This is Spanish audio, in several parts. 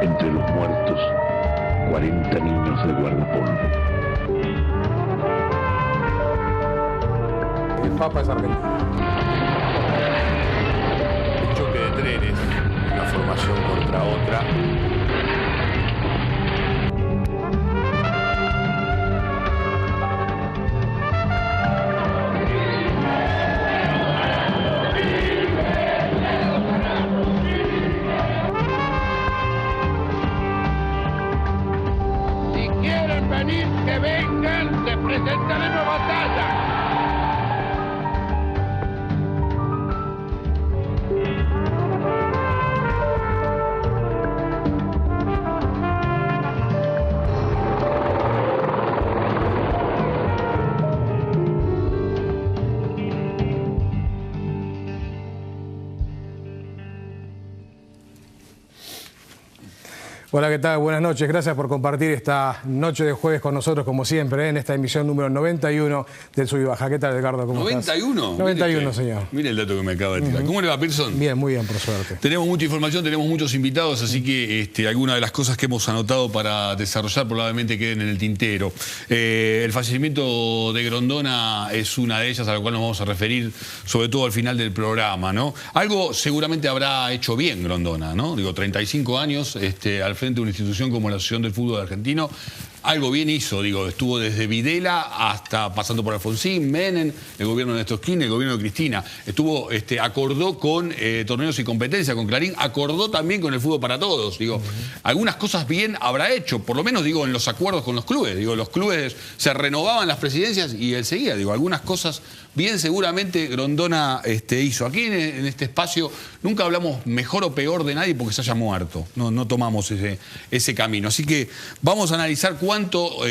Entre los muertos, 40 niños de guardapolvo. El Papa es argentino. El choque de trenes, una formación contra otra. Si quieren venir, que vengan, les presentaremos batalla. Hola, ¿qué tal? Buenas noches. Gracias por compartir esta noche de jueves con nosotros, como siempre, en esta emisión número 91 del Sub y Baja. ¿Qué tal, Edgardo? ¿Cómo estás? ¿91? 91, señor. Mire el dato que me acaba de tirar. ¿Cómo le va, Pearson? Bien, muy bien, por suerte. Tenemos mucha información, tenemos muchos invitados, así que algunas de las cosas que hemos anotado para desarrollar probablemente queden en el tintero. El fallecimiento de Grondona es una de ellas a la cual nos vamos a referir, sobre todo al final del programa, ¿no? Algo seguramente habrá hecho bien Grondona, ¿no? Digo, 35 años al frente de una institución como la Asociación del Fútbol Argentino. Algo bien hizo, digo, estuvo desde Videla hasta pasando por Alfonsín, Menem, el gobierno de Néstor Kirchner, el gobierno de Cristina. Estuvo, acordó con torneos y competencia, con Clarín, acordó también con el fútbol para todos, digo. Algunas cosas bien habrá hecho, por lo menos, digo, en los acuerdos con los clubes. Digo, los clubes se renovaban las presidencias y él seguía, digo, algunas cosas bien seguramente Grondona hizo. Aquí en este espacio nunca hablamos mejor o peor de nadie porque se haya muerto. No tomamos ese camino. Así que vamos a analizar cuánto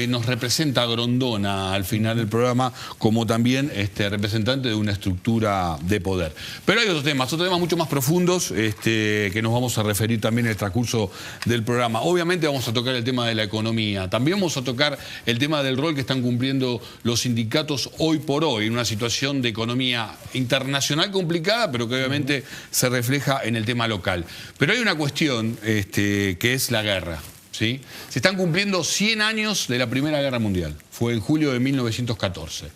nos representa Grondona al final del programa como también representante de una estructura de poder. Pero hay otros temas mucho más profundos que nos vamos a referir también en el transcurso del programa. Obviamente vamos a tocar el tema de la economía. También vamos a tocar el tema del rol que están cumpliendo los sindicatos hoy por hoy en una situación de economía internacional complicada, pero que obviamente se refleja en el tema local. Pero hay una cuestión que es la guerra. ¿Sí? Se están cumpliendo 100 años de la Primera Guerra Mundial. Fue en julio de 1914.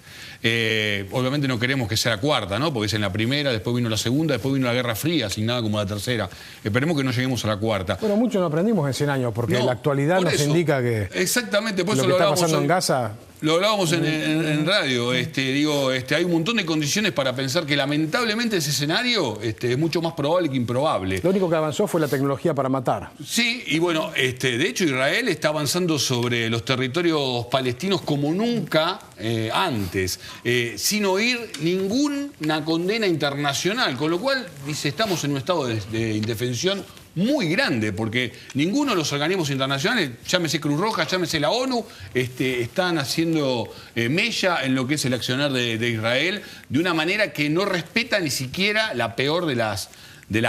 Obviamente no queremos que sea la cuarta, ¿no? Porque es en la primera, después vino la segunda, después vino la Guerra Fría, asignada como la tercera. Esperemos que no lleguemos a la cuarta. Bueno, mucho no aprendimos en 100 años, porque No, la actualidad nos indica que exactamente, por lo eso que lo está hablábamos pasando en Gaza... Lo hablábamos en radio, hay un montón de condiciones para pensar que lamentablemente ese escenario es mucho más probable que improbable. Lo único que avanzó fue la tecnología para matar. Sí, y bueno, de hecho Israel está avanzando sobre los territorios palestinos como nunca antes, sin oír ninguna condena internacional, con lo cual dice, estamos en un estado de indefensión muy grande, porque ninguno de los organismos internacionales, llámese Cruz Roja, llámese la ONU, están haciendo mella en lo que es el accionar de Israel de una manera que no respeta ni siquiera la peor de las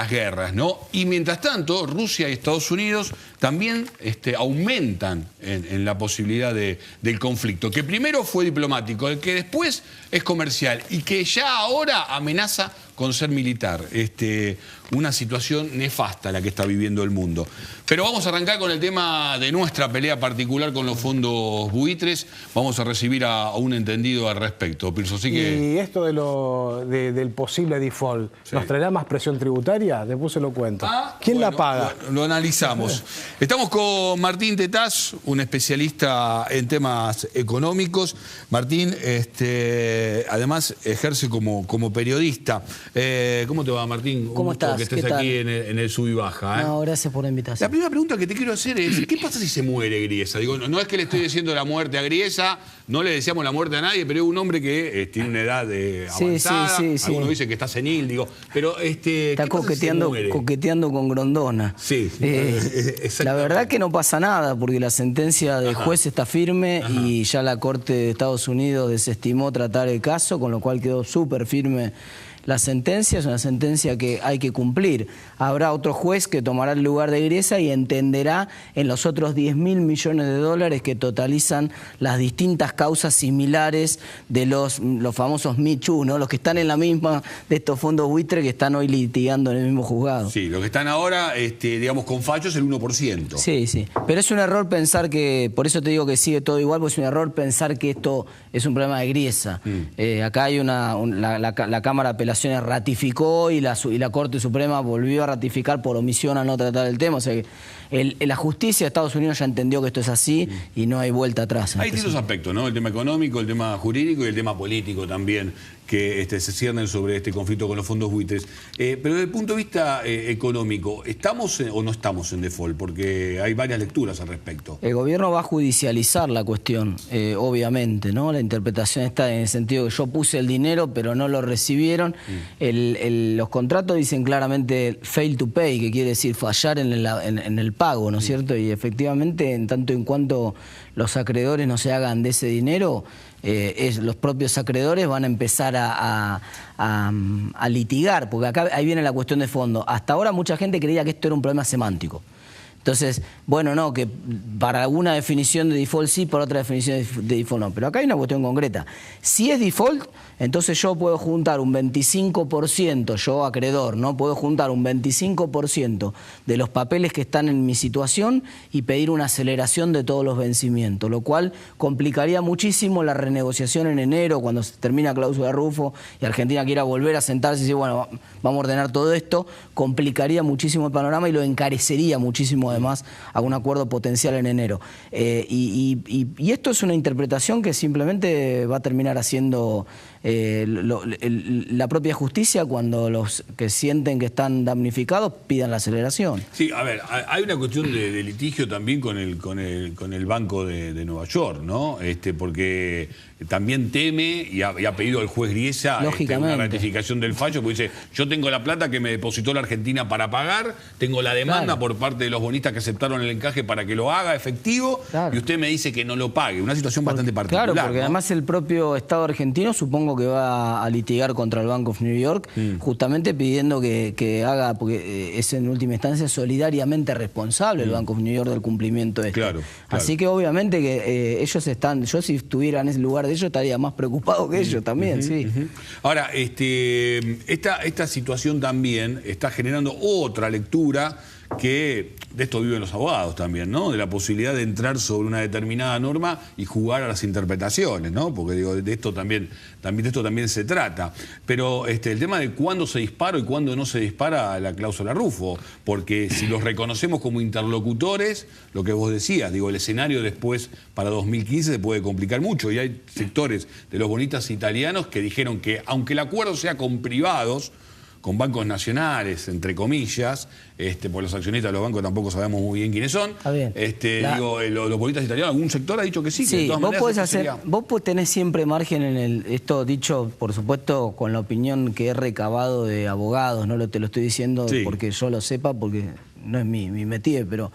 guerras, ¿no? Y mientras tanto, Rusia y Estados Unidos también aumentan en la posibilidad del conflicto, que primero fue diplomático, el que después es comercial y que ya ahora amenaza con ser militar. Una situación nefasta la que está viviendo el mundo. Pero vamos a arrancar con el tema de nuestra pelea particular con los fondos buitres. Vamos a recibir a un entendido al respecto, Pirso. Así que... Y esto del posible default, sí, ¿nos traerá más presión tributaria? Después se lo cuento. ¿Quién la paga? Lo analizamos. Estamos con Martín Tetaz, un especialista en temas económicos. Martín, además, ejerce como periodista. ¿Cómo te va, Martín? ¿Cómo estás? Que estés aquí en el Sub y Baja. No, gracias por la invitación. La primera pregunta que te quiero hacer es, ¿qué pasa si se muere Griesa? Digo, no es que le estoy diciendo la muerte a Griesa, no le deseamos la muerte a nadie, pero es un hombre que tiene una edad avanzada, algunos dicen que está senil, digo, pero está coqueteando con Grondona. Sí, la verdad que no pasa nada, porque la sentencia del juez está firme y ya la Corte de Estados Unidos desestimó tratar el caso, con lo cual quedó súper firme La sentencia es una sentencia que hay que cumplir. Habrá otro juez que tomará el lugar de Griesa y entenderá en los otros 10.000 millones de dólares que totalizan las distintas causas similares de los famosos Me Too, ¿no? Los que están en la misma de estos fondos buitre que están hoy litigando en el mismo juzgado. Sí, los que están ahora, digamos, con fallos el 1%. Sí, sí. Pero es un error pensar que, por eso te digo que sigue todo igual, porque es un error pensar que esto es un problema de Griesa. Acá hay la Cámara de Apelaciones ratificó y la Corte Suprema volvió a ratificar por omisión a no tratar el tema. O sea que la justicia de Estados Unidos ya entendió que esto es así y no hay vuelta atrás. Hay distintos aspectos, ¿no? El tema económico, el tema jurídico y el tema político también, que se ciernen sobre este conflicto con los fondos buitres. Pero desde el punto de vista económico, ¿estamos o no estamos en default? Porque hay varias lecturas al respecto. El gobierno va a judicializar la cuestión, obviamente, ¿no? La interpretación está en el sentido que yo puse el dinero, pero no lo recibieron. Los contratos dicen claramente fail to pay, que quiere decir fallar en el pago, ¿no es cierto? Y efectivamente, en tanto en cuanto los acreedores no se hagan de ese dinero, los propios acreedores van a empezar a litigar, porque acá ahí viene la cuestión de fondo. Hasta ahora mucha gente creía que esto era un problema semántico. Entonces, bueno, no, que para alguna definición de default sí, para otra definición de default no. Pero acá hay una cuestión concreta. Si es default, entonces yo puedo juntar un 25%, yo acreedor, ¿no? Puedo juntar un 25% de los papeles que están en mi situación y pedir una aceleración de todos los vencimientos, lo cual complicaría muchísimo la renegociación en enero, cuando se termina cláusula Rufo y Argentina quiera volver a sentarse y decir, bueno, vamos a ordenar todo esto, complicaría muchísimo el panorama y lo encarecería muchísimo además a un acuerdo potencial en enero. Y esto es una interpretación que simplemente va a terminar haciendo la propia justicia cuando los que sienten que están damnificados pidan la aceleración. Sí, a ver, hay una cuestión de litigio también con el Banco de Nueva York, ¿no? Porque también teme y ha pedido al juez Griesa una ratificación del fallo, porque dice, yo tengo la plata que me depositó la Argentina para pagar, tengo la demanda por parte de los bonistas que aceptaron el encaje para que lo haga efectivo, y usted me dice que no lo pague. Una situación bastante particular. Claro, porque ¿no? Además el propio Estado argentino supongo que va a litigar contra el Bank of New York, justamente pidiendo que haga, porque es en última instancia solidariamente responsable el Bank of New York del cumplimiento de esto. Claro. Así que obviamente que ellos están, yo si estuviera en ese lugar de ellos estaría más preocupado que ellos también, sí. Ahora, esta situación también está generando otra lectura que de esto viven los abogados también, ¿no? De la posibilidad de entrar sobre una determinada norma y jugar a las interpretaciones, ¿no? Porque digo, de esto también se trata. Pero el tema de cuándo se dispara y cuándo no se dispara la cláusula Rufo, porque si los reconocemos como interlocutores, lo que vos decías, digo, el escenario después para 2015 se puede complicar mucho, y hay sectores de los bonistas italianos que dijeron que aunque el acuerdo sea con privados, con bancos nacionales, entre comillas, por los accionistas de los bancos tampoco sabemos muy bien quiénes son. Está bien. Los bonistas italianos, algún sector ha dicho que sí. Que de todas maneras, vos tenés siempre margen en esto dicho, por supuesto, con la opinión que he recabado de abogados, no te lo estoy diciendo porque yo lo sepa, porque no es mi métier, pero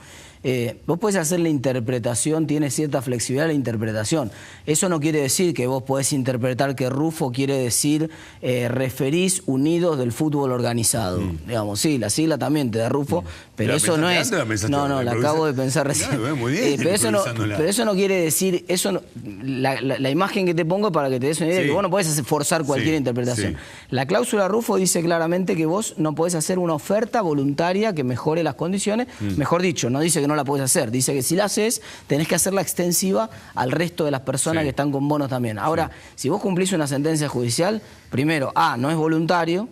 vos podés hacer la interpretación, tiene cierta flexibilidad la interpretación. Eso no quiere decir que vos podés interpretar que Rufo quiere decir referís unidos del fútbol organizado. Digamos, sí, la sigla también te da Rufo, pero eso no es... No, la acabo de pensar recién. Muy bien, pero eso no quiere decir... La imagen que te pongo para que te des una idea, que vos no podés forzar cualquier interpretación. La cláusula Rufo dice claramente que vos no podés hacer una oferta voluntaria que mejore las condiciones. Mejor dicho, no dice que no la podés hacer, dice que si la haces tenés que hacerla extensiva al resto de las personas que están con bonos también. Ahora, si vos cumplís una sentencia judicial, primero, no es voluntario,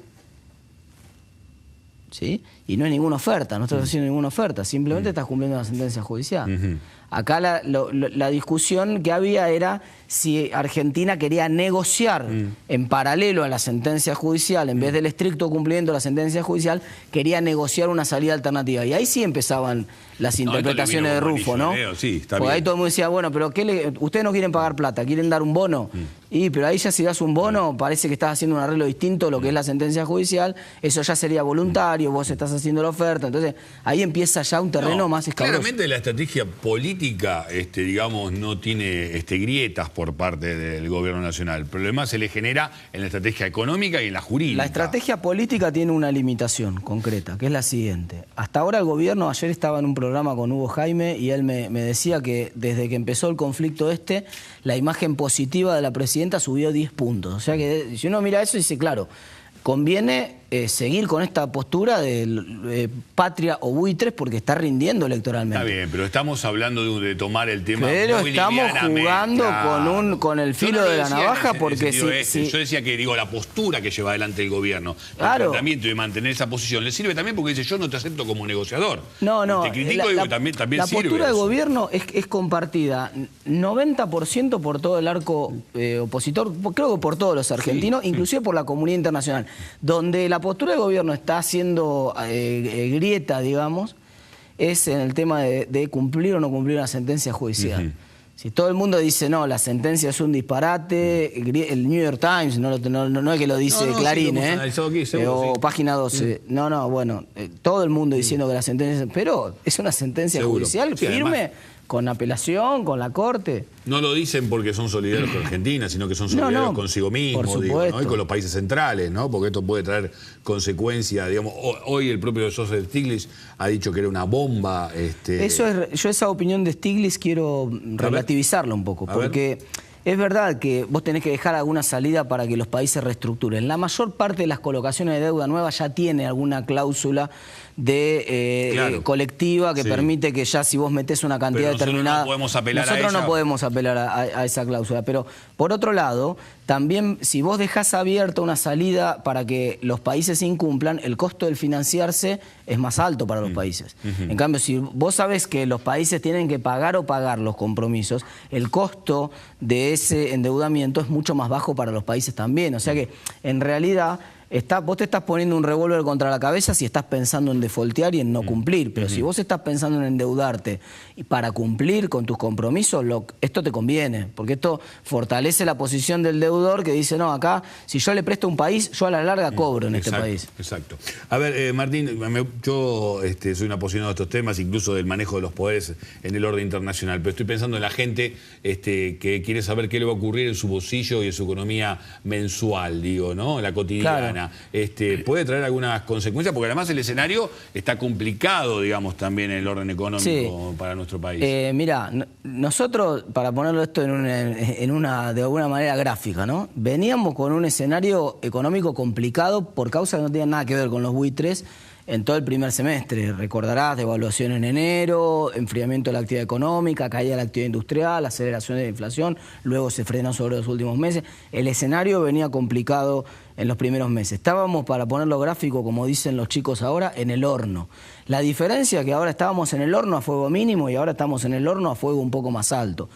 ¿sí? Y no hay ninguna oferta, no estás haciendo ninguna oferta, simplemente estás cumpliendo una sentencia judicial. Acá la discusión que había era si Argentina quería negociar en paralelo a la sentencia judicial, en vez del estricto cumplimiento de la sentencia judicial, quería negociar una salida alternativa. Y ahí sí empezaban las interpretaciones de Rufo, ¿no? Porque ahí todo el mundo decía, bueno, pero ustedes no quieren pagar plata, quieren dar un bono. Pero ahí ya si das un bono, parece que estás haciendo un arreglo distinto a lo que es la sentencia judicial, eso ya sería voluntario, vos estás haciendo la oferta. Entonces, ahí empieza ya un terreno más escabroso. Claramente la estrategia política, digamos, no tiene grietas por parte del gobierno nacional. El problema se le genera en la estrategia económica y en la jurídica. La estrategia política tiene una limitación concreta, que es la siguiente. Hasta ahora el gobierno, ayer estaba en un programa con Hugo Jaime y él me decía que desde que empezó el conflicto la imagen positiva de la presidenta subió 10 puntos. O sea que si uno mira eso dice, claro, conviene seguir con esta postura de patria o buitres porque está rindiendo electoralmente. Está bien, pero estamos hablando de tomar el tema pero muy estamos jugando con el filo de la navaja porque yo decía que la postura que lleva adelante el gobierno, claro, el tratamiento de mantener esa posición, le sirve también porque dice yo no te acepto como negociador. No, te critico y también sirve. La postura del gobierno es compartida 90% por todo el arco opositor, creo que por todos los argentinos, inclusive por la comunidad internacional, donde la postura del gobierno está haciendo grieta, digamos, es en el tema de cumplir o no cumplir una sentencia judicial. Si todo el mundo dice, no, la sentencia es un disparate, el New York Times, no es que lo dice Clarín, o Página 12. No, bueno, todo el mundo diciendo que la sentencia... Pero es una sentencia judicial firme, además, con apelación, con la Corte. No lo dicen porque son solidarios con Argentina, sino que son solidarios consigo mismos, digo, ¿no? Y con los países centrales, ¿no? Porque esto puede traer consecuencias, digamos. Hoy el propio Joseph Stiglitz ha dicho que era una bomba. Yo esa opinión de Stiglitz quiero relativizarla un poco, porque es verdad que vos tenés que dejar alguna salida para que los países reestructuren. La mayor parte de las colocaciones de deuda nueva ya tiene alguna cláusula colectiva que permite que ya si vos metés una cantidad determinada... Nosotros no podemos apelar a esa cláusula. Pero, por otro lado, también si vos dejás abierta una salida para que los países incumplan, el costo del financiarse es más alto para los países. En cambio, si vos sabés que los países tienen que pagar o pagar los compromisos, el costo de ese endeudamiento es mucho más bajo para los países también. O sea que, en realidad... vos te estás poniendo un revólver contra la cabeza si estás pensando en defoltear y en no cumplir. Pero si vos estás pensando en endeudarte y para cumplir con tus compromisos, esto te conviene. Porque esto fortalece la posición del deudor que dice, no, acá, si yo le presto a un país, yo a la larga cobro en este país. Exacto. A ver, Martín, yo soy un apasionado de estos temas, incluso del manejo de los poderes en el orden internacional. Pero estoy pensando en la gente que quiere saber qué le va a ocurrir en su bolsillo y en su economía mensual, digo, ¿no? La cotidiana. Claro. ¿Puede traer algunas consecuencias? Porque además el escenario está complicado, digamos, también en el orden económico para nuestro país. Mira, nosotros, para ponerlo esto de alguna manera gráfica, ¿no? Veníamos con un escenario económico complicado por causa que no tenía nada que ver con los buitres en todo el primer semestre. Recordarás, devaluación en enero, enfriamiento de la actividad económica, caída de la actividad industrial, aceleración de la inflación, luego se frenó sobre los últimos meses. El escenario venía complicado en los primeros meses. Estábamos, para ponerlo gráfico, como dicen los chicos ahora, en el horno. La diferencia es que ahora estábamos en el horno a fuego mínimo y ahora estamos en el horno a fuego un poco más alto.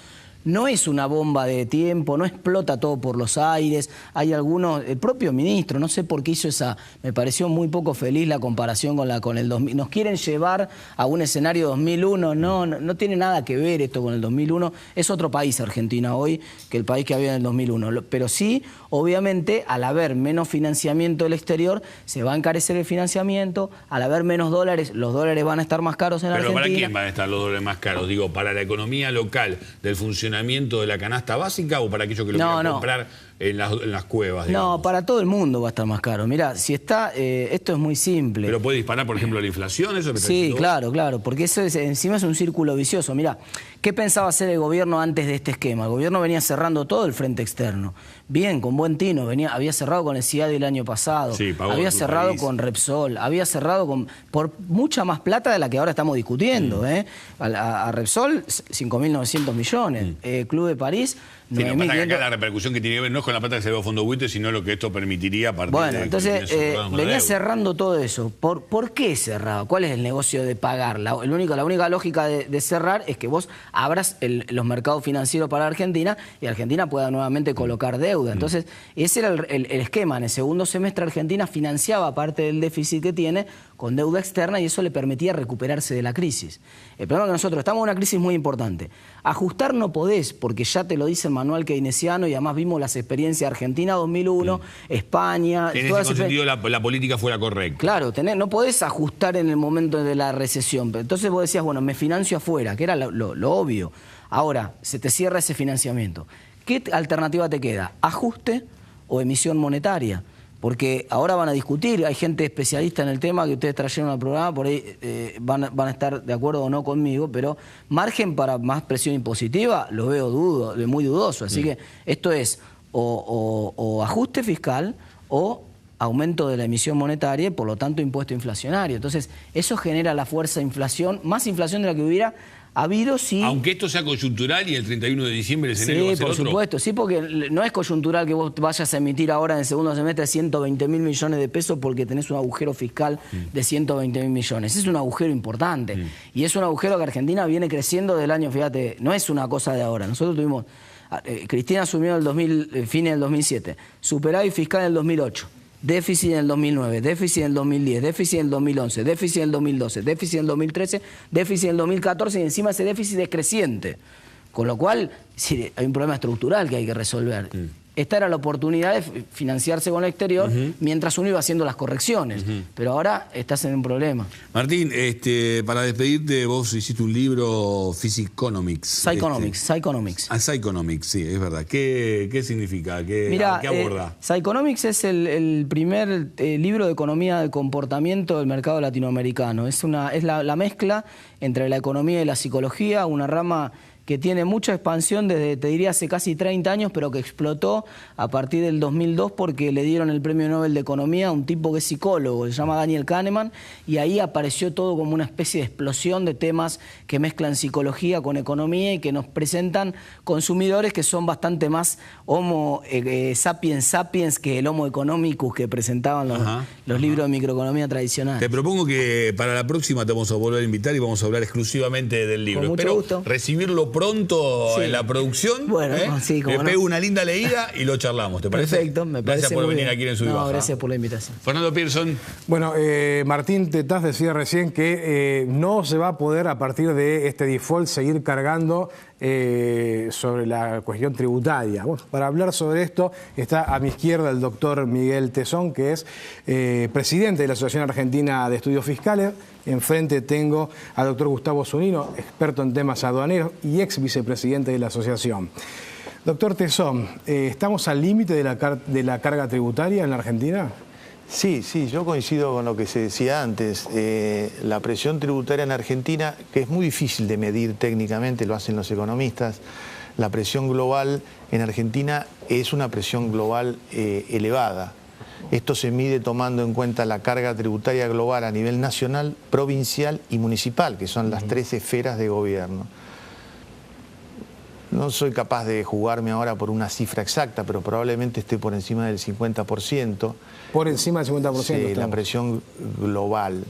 No es una bomba de tiempo, no explota todo por los aires. Hay algunos, el propio ministro, no sé por qué hizo esa, me pareció muy poco feliz la comparación con el 2000. Nos quieren llevar a un escenario 2001, no tiene nada que ver esto con el 2001. Es otro país Argentina hoy que el país que había en el 2001. Pero sí, obviamente, al haber menos financiamiento del exterior, se va a encarecer el financiamiento. Al haber menos dólares, los dólares van a estar más caros en Argentina. ¿Pero para quién van a estar los dólares más caros? Digo, ¿para la economía local del funcionamiento de la canasta básica o para aquellos que lo quieran comprar en las cuevas? Digamos? No, para todo el mundo va a estar más caro. Mirá, si está, esto es muy simple. ¿Pero puede disparar, por ejemplo, la inflación? ¿Eso sí, claro, porque eso encima es un círculo vicioso. Mirá, ¿qué pensaba hacer el gobierno antes de este esquema? El gobierno venía cerrando todo el frente externo. Bien, con buen tino, había cerrado con el CIADI el año pasado, había cerrado con Repsol, había cerrado por mucha más plata de la que ahora estamos discutiendo. A Repsol, 5.900 millones. Club de París, Sí, lo que pasa es que acá la repercusión que tiene que ver no es con la plata que se ve a fondo buitre, sino lo que esto permitiría a partir de... entonces venía cerrando todo eso. ¿Por qué cerraba? ¿Cuál es el negocio de pagar? La única lógica de cerrar es que vos abras los mercados financieros para Argentina y Argentina pueda nuevamente colocar deuda. Entonces, ese era el esquema. En el segundo semestre Argentina financiaba parte del déficit que tiene con deuda externa y eso le permitía recuperarse de la crisis. El problema es que nosotros estamos en una crisis muy importante. Ajustar no podés, porque ya te lo dice el manual manual keynesiano, y además vimos las experiencias Argentina 2001, España. En ese sentido la política fue la correcta. Claro, no podés ajustar en el momento de la recesión. Pero entonces vos decías, bueno, me financio afuera, que era lo obvio. Ahora, se te cierra ese financiamiento. ¿Qué alternativa te queda? ¿Ajuste o emisión monetaria? Porque ahora van a discutir, hay gente especialista en el tema que ustedes trajeron al programa, por ahí van a estar de acuerdo o no conmigo, pero margen para más presión impositiva lo veo muy dudoso. Así que esto es o ajuste fiscal o aumento de la emisión monetaria y por lo tanto impuesto inflacionario. Entonces eso genera la fuerza de inflación, más inflación de la que hubiera habido, sí. Aunque esto sea coyuntural y el 31 de diciembre el escenario va a ser otro. Sí, por supuesto, sí, porque no es coyuntural que vos vayas a emitir ahora en el segundo semestre 120.000 millones de pesos porque tenés un agujero fiscal de 120.000 millones. Es un agujero importante. Y es un agujero que Argentina viene creciendo del año, fíjate, no es una cosa de ahora. Nosotros tuvimos, Cristina asumió el fines del 2007, superávit fiscal en el 2008. Déficit en el 2009, déficit en el 2010, déficit en el 2011, déficit en el 2012, déficit en el 2013, déficit en el 2014 y encima ese déficit es creciente. Con lo cual, sí, hay un problema estructural que hay que resolver. Esta era la oportunidad de financiarse con el exterior mientras uno iba haciendo las correcciones. Pero ahora estás en un problema. Martín, para despedirte, vos hiciste un libro, Physiconomics. Psychonomics. Psychonomics, sí, es verdad. ¿Qué significa? ¿Qué aborda? Psychonomics es el primer libro de economía del comportamiento del mercado latinoamericano. Es la mezcla entre la economía y la psicología, una rama que tiene mucha expansión desde, te diría, hace casi 30 años, pero que explotó a partir del 2002 porque le dieron el Premio Nobel de Economía a un tipo que es psicólogo, se llama Daniel Kahneman, y ahí apareció todo como una especie de explosión de temas que mezclan psicología con economía y que nos presentan consumidores que son bastante más homo sapiens que el homo economicus que presentaban los libros de microeconomía tradicionales. Te propongo que para la próxima te vamos a volver a invitar y vamos a hablar exclusivamente del libro. Con mucho Espero gusto. Recibirlo pronto en la producción. Bueno, sí, le pego una linda leída y lo charlamos, ¿te parece? Perfecto, me parece. Gracias por muy venir bien. aquí en Sub y Baja. Gracias por la invitación. Fernando Pearson. Bueno, Martín Tetaz decía recién que no se va a poder a partir de este default seguir cargando sobre la cuestión tributaria. Bueno, para hablar sobre esto está a mi izquierda el doctor Miguel Tezón, que es presidente de la Asociación Argentina de Estudios Fiscales. Enfrente tengo al doctor Gustavo Zunino, experto en temas aduaneros y ex vicepresidente de la asociación. Doctor Tezón, ¿estamos al límite de la carga tributaria en la Argentina? Sí, yo coincido con lo que se decía antes. La presión tributaria en Argentina, que es muy difícil de medir técnicamente, lo hacen los economistas, la presión global en Argentina es una presión global elevada. Esto se mide tomando en cuenta la carga tributaria global a nivel nacional, provincial y municipal, que son las tres esferas de gobierno. No soy capaz de jugarme ahora por una cifra exacta, pero probablemente esté por encima del 50%. Por encima del 50%. Sí, la presión global.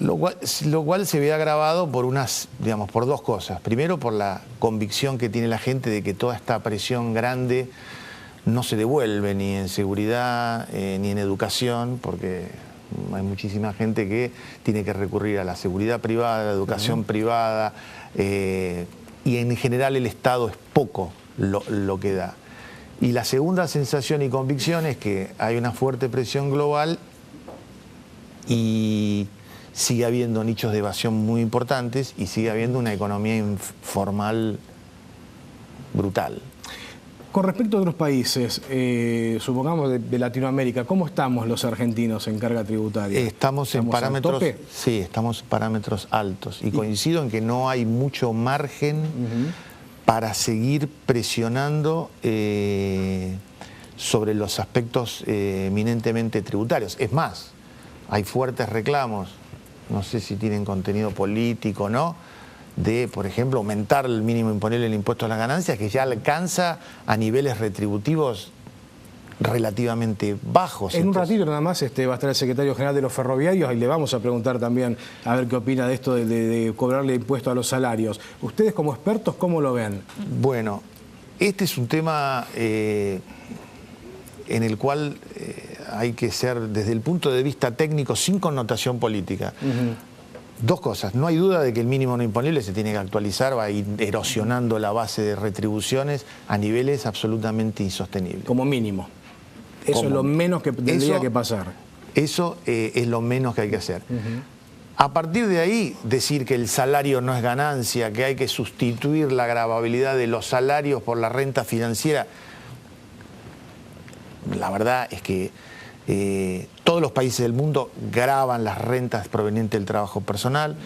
Lo cual se ve agravado por por dos cosas. Primero, por la convicción que tiene la gente de que toda esta presión grande no se devuelve ni en seguridad ni en educación, porque hay muchísima gente que tiene que recurrir a la seguridad privada, a la educación privada, y en general el Estado es poco lo que da. Y la segunda sensación y convicción es que hay una fuerte presión global y sigue habiendo nichos de evasión muy importantes y sigue habiendo una economía informal brutal. Con respecto a otros países, supongamos de Latinoamérica, ¿cómo estamos los argentinos en carga tributaria? Estamos en parámetros, sí, estamos en parámetros altos y coincido en que no hay mucho margen para seguir presionando sobre los aspectos eminentemente tributarios. Es más, hay fuertes reclamos, no sé si tienen contenido político o no, de, por ejemplo, aumentar el mínimo imponible del impuesto a las ganancias, que ya alcanza a niveles retributivos relativamente bajos. En un ratito nada más va a estar el secretario general de los ferroviarios y le vamos a preguntar también a ver qué opina de esto de cobrarle impuesto a los salarios. Ustedes como expertos, ¿cómo lo ven? Bueno, este es un tema en el cual hay que ser, desde el punto de vista técnico, sin connotación política, Dos cosas. No hay duda de que el mínimo no imponible se tiene que actualizar, va a ir erosionando la base de retribuciones a niveles absolutamente insostenibles. Como mínimo. Eso es lo menos que tendría que pasar. Eso es lo menos que hay que hacer. A partir de ahí, decir que el salario no es ganancia, que hay que sustituir la gravabilidad de los salarios por la renta financiera, la verdad es que todos los países del mundo gravan las rentas provenientes del trabajo personal,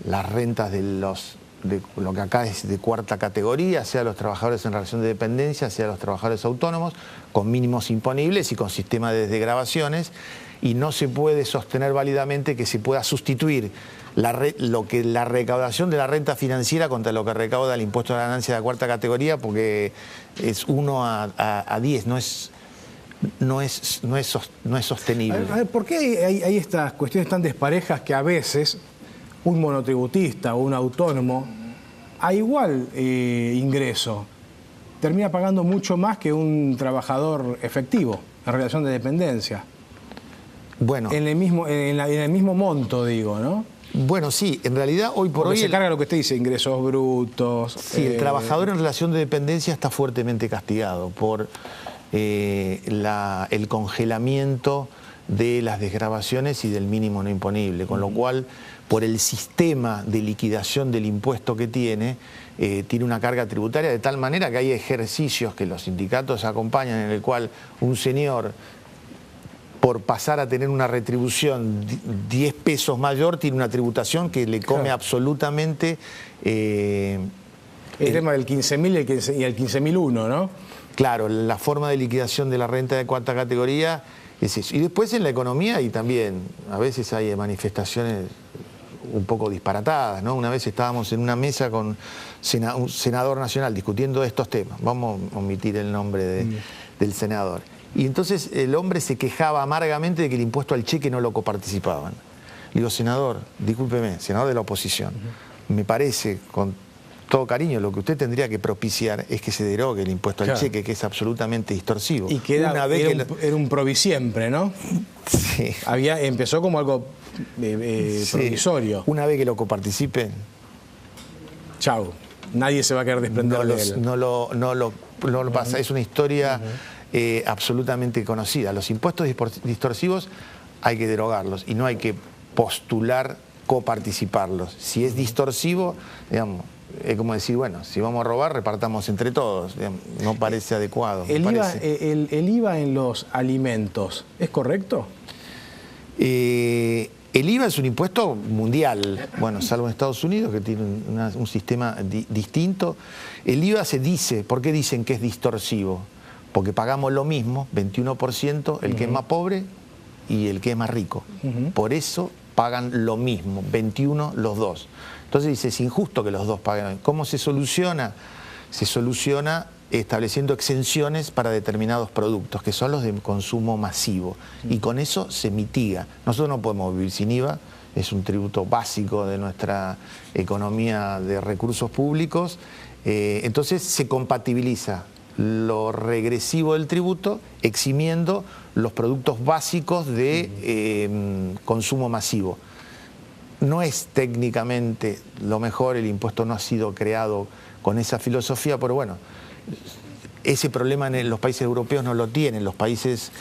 las rentas de lo que acá es de cuarta categoría, sea los trabajadores en relación de dependencia, sea los trabajadores autónomos, con mínimos imponibles y con sistema de desgravaciones, y no se puede sostener válidamente que se pueda sustituir la recaudación de la renta financiera contra lo que recauda el impuesto a la ganancia de la cuarta categoría, porque es 1 a 10, no es sostenible. A ver, ¿por qué hay estas cuestiones tan desparejas que a veces un monotributista o un autónomo a igual ingreso termina pagando mucho más que un trabajador efectivo en relación de dependencia? Bueno, en el mismo monto, digo, ¿no? Bueno, sí, en realidad hoy por Porque hoy... se carga lo que usted dice, ingresos brutos. Sí, el trabajador en relación de dependencia está fuertemente castigado por el congelamiento de las desgravaciones y del mínimo no imponible, con lo cual, por el sistema de liquidación del impuesto que tiene una carga tributaria de tal manera que hay ejercicios que los sindicatos acompañan en el cual un señor, por pasar a tener una retribución 10 pesos mayor, tiene una tributación que le come absolutamente... el tema del 15.000 y el 15.001, ¿no? Claro, la forma de liquidación de la renta de cuarta categoría es eso. Y después en la economía, y también a veces hay manifestaciones un poco disparatadas, ¿no? Una vez estábamos en una mesa con un senador nacional discutiendo estos temas, vamos a omitir el nombre del senador. Y entonces el hombre se quejaba amargamente de que el impuesto al cheque no lo coparticipaban. Le digo, senador, discúlpeme, senador de la oposición, me parece, con todo cariño, lo que usted tendría que propiciar es que se derogue el impuesto al cheque, que es absolutamente distorsivo. Y que era un provisiempre, ¿no? Sí. Empezó como algo provisorio. Una vez que lo coparticipen, chau, nadie se va a querer desprender de él. No lo pasa, es una historia... absolutamente conocida. Los impuestos distorsivos hay que derogarlos y no hay que postular coparticiparlos. Si es distorsivo, digamos, es como decir, bueno, si vamos a robar, repartamos entre todos. Digamos, no parece adecuado. El IVA en los alimentos, ¿es correcto? El IVA es un impuesto mundial, bueno, salvo en Estados Unidos, que tiene un sistema distinto. El IVA se dice, ¿por qué dicen que es distorsivo? Porque pagamos lo mismo, 21%, el que es más pobre y el que es más rico. Por eso pagan lo mismo, 21 los dos. Entonces dice, es injusto que los dos paguen. ¿Cómo se soluciona? Se soluciona estableciendo exenciones para determinados productos, que son los de consumo masivo. Y con eso se mitiga. Nosotros no podemos vivir sin IVA, es un tributo básico de nuestra economía de recursos públicos. Entonces se compatibiliza lo regresivo del tributo, eximiendo los productos básicos de consumo masivo. No es técnicamente lo mejor, el impuesto no ha sido creado con esa filosofía, pero bueno, ese problema en los países europeos no lo tienen, los países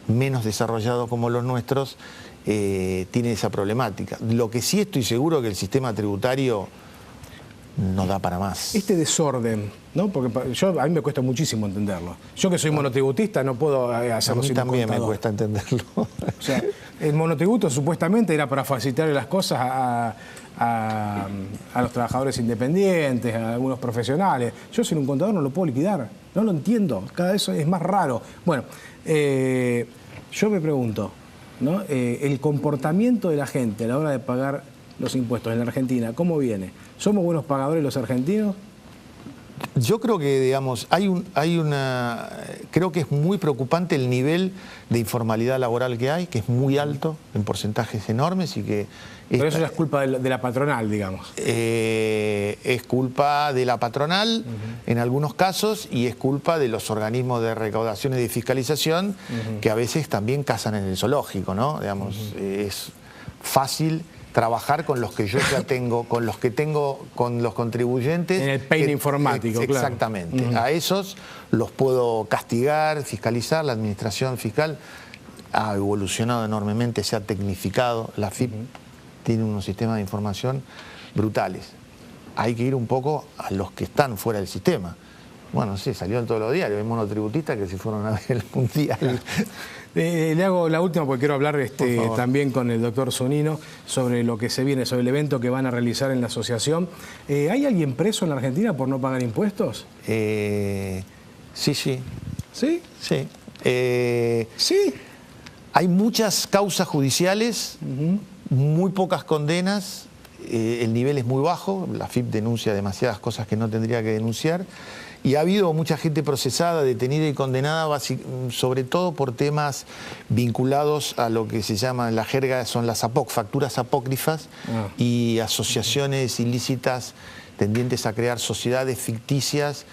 menos desarrollados como los nuestros tienen esa problemática. Lo que sí estoy seguro es que el sistema tributario no da para más. Este desorden, ¿no? Porque a mí me cuesta muchísimo entenderlo. Yo que soy monotributista no puedo hacerlo sin un también contador. Me cuesta entenderlo. O sea, el monotributo supuestamente era para facilitarle las cosas a los trabajadores independientes, a algunos profesionales. Yo sin un contador no lo puedo liquidar. No lo entiendo. Cada vez es más raro. Bueno, yo me pregunto, ¿no? El comportamiento de la gente a la hora de pagar los impuestos en la Argentina, ¿cómo viene? ¿Somos buenos pagadores los argentinos? Yo creo que, digamos, creo que es muy preocupante el nivel de informalidad laboral que hay, que es muy alto, en porcentajes enormes y que... Pero eso ya es culpa de la patronal, digamos. Es culpa de la patronal en algunos casos y es culpa de los organismos de recaudación y de fiscalización que a veces también cazan en el zoológico, ¿no? Digamos, es fácil trabajar con los que yo ya tengo, con los contribuyentes. En el peine informático, claro. Exactamente. A esos los puedo castigar, fiscalizar. La administración fiscal ha evolucionado enormemente, se ha tecnificado. La FIP tiene unos sistemas de información brutales. Hay que ir un poco a los que están fuera del sistema. Bueno, sí, salió en todos los diarios. Hay monotributistas que se fueron a ver el mundial. Le hago la última porque quiero hablar también con el doctor Zunino sobre lo que se viene, sobre el evento que van a realizar en la asociación. ¿Hay alguien preso en la Argentina por no pagar impuestos? Sí. ¿Sí? Sí. ¿Sí? Hay muchas causas judiciales, muy pocas condenas, el nivel es muy bajo, la FIP denuncia demasiadas cosas que no tendría que denunciar. Y ha habido mucha gente procesada, detenida y condenada, sobre todo por temas vinculados a lo que se llama en la jerga, son las facturas apócrifas y asociaciones ilícitas tendientes a crear sociedades ficticias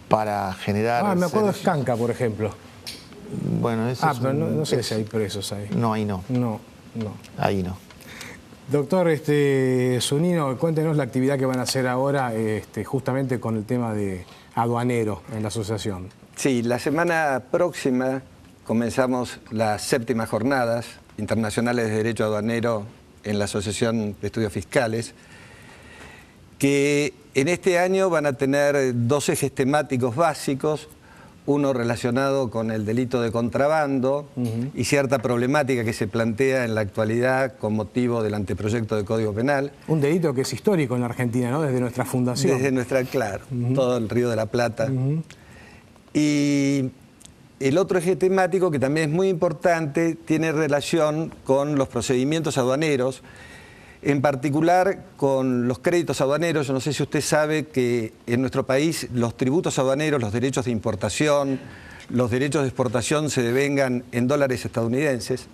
para me acuerdo de Escanca, por ejemplo. Bueno, eso pero no sé si hay presos ahí. No, ahí no. No. Ahí no. Doctor Zunino, cuéntenos la actividad que van a hacer ahora justamente con el tema de aduanero en la asociación. Sí, la semana próxima comenzamos las 7ª jornadas internacionales de derecho aduanero en la Asociación de Estudios Fiscales, que en este año van a tener 2 ejes temáticos básicos, uno relacionado con el delito de contrabando y cierta problemática que se plantea en la actualidad con motivo del anteproyecto de Código Penal. Un delito que es histórico en la Argentina, ¿no? Desde nuestra fundación. Desde nuestra, claro, todo el Río de la Plata. Y el otro eje temático, que también es muy importante, tiene relación con los procedimientos aduaneros, en particular con los créditos aduaneros. Yo no sé si usted sabe que en nuestro país los tributos aduaneros, los derechos de importación, los derechos de exportación se devengan en dólares estadounidenses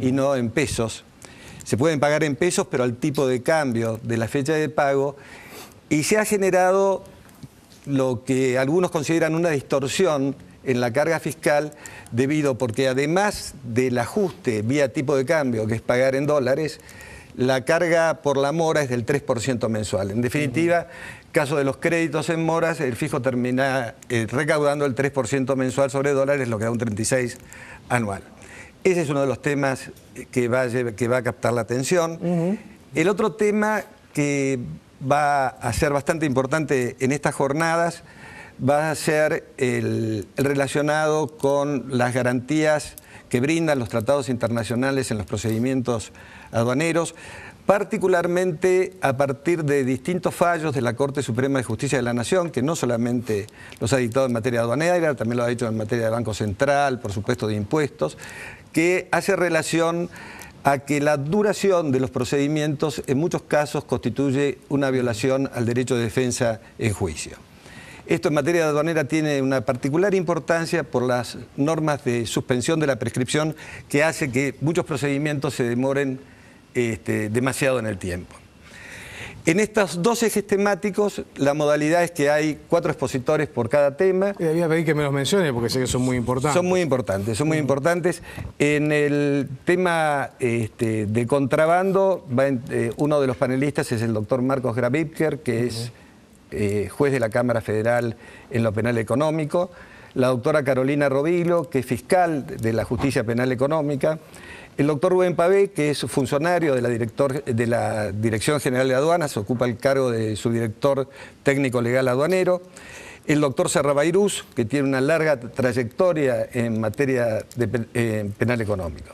y no en pesos. Se pueden pagar en pesos, pero al tipo de cambio de la fecha de pago, y se ha generado lo que algunos consideran una distorsión en la carga fiscal porque además del ajuste vía tipo de cambio, que es pagar en dólares, la carga por la mora es del 3% mensual. En definitiva, caso de los créditos en moras, el fisco termina recaudando el 3% mensual sobre dólares, lo que da un 36% anual. Ese es uno de los temas que va a captar la atención. El otro tema que va a ser bastante importante en estas jornadas va a ser el relacionado con las garantías que brindan los tratados internacionales en los procedimientos aduaneros, particularmente a partir de distintos fallos de la Corte Suprema de Justicia de la Nación, que no solamente los ha dictado en materia aduanera, también lo ha dicho en materia de Banco Central, por supuesto de impuestos, que hace relación a que la duración de los procedimientos en muchos casos constituye una violación al derecho de defensa en juicio. Esto en materia aduanera tiene una particular importancia por las normas de suspensión de la prescripción que hace que muchos procedimientos se demoren demasiado en el tiempo. En estos 2 ejes temáticos, la modalidad es que hay 4 expositores por cada tema. Le voy a pedir que me los mencione porque sé que son muy importantes. Son muy importantes. En el tema de contrabando, uno de los panelistas es el doctor Marcos Gravitker, que es juez de la Cámara Federal en lo penal económico, la doctora Carolina Robilo, que es fiscal de la Justicia Penal Económica, el doctor Rubén Pavé, que es funcionario de la Dirección General de Aduanas, ocupa el cargo de subdirector técnico legal aduanero, el doctor Serrabairús, que tiene una larga trayectoria en materia de penal económico.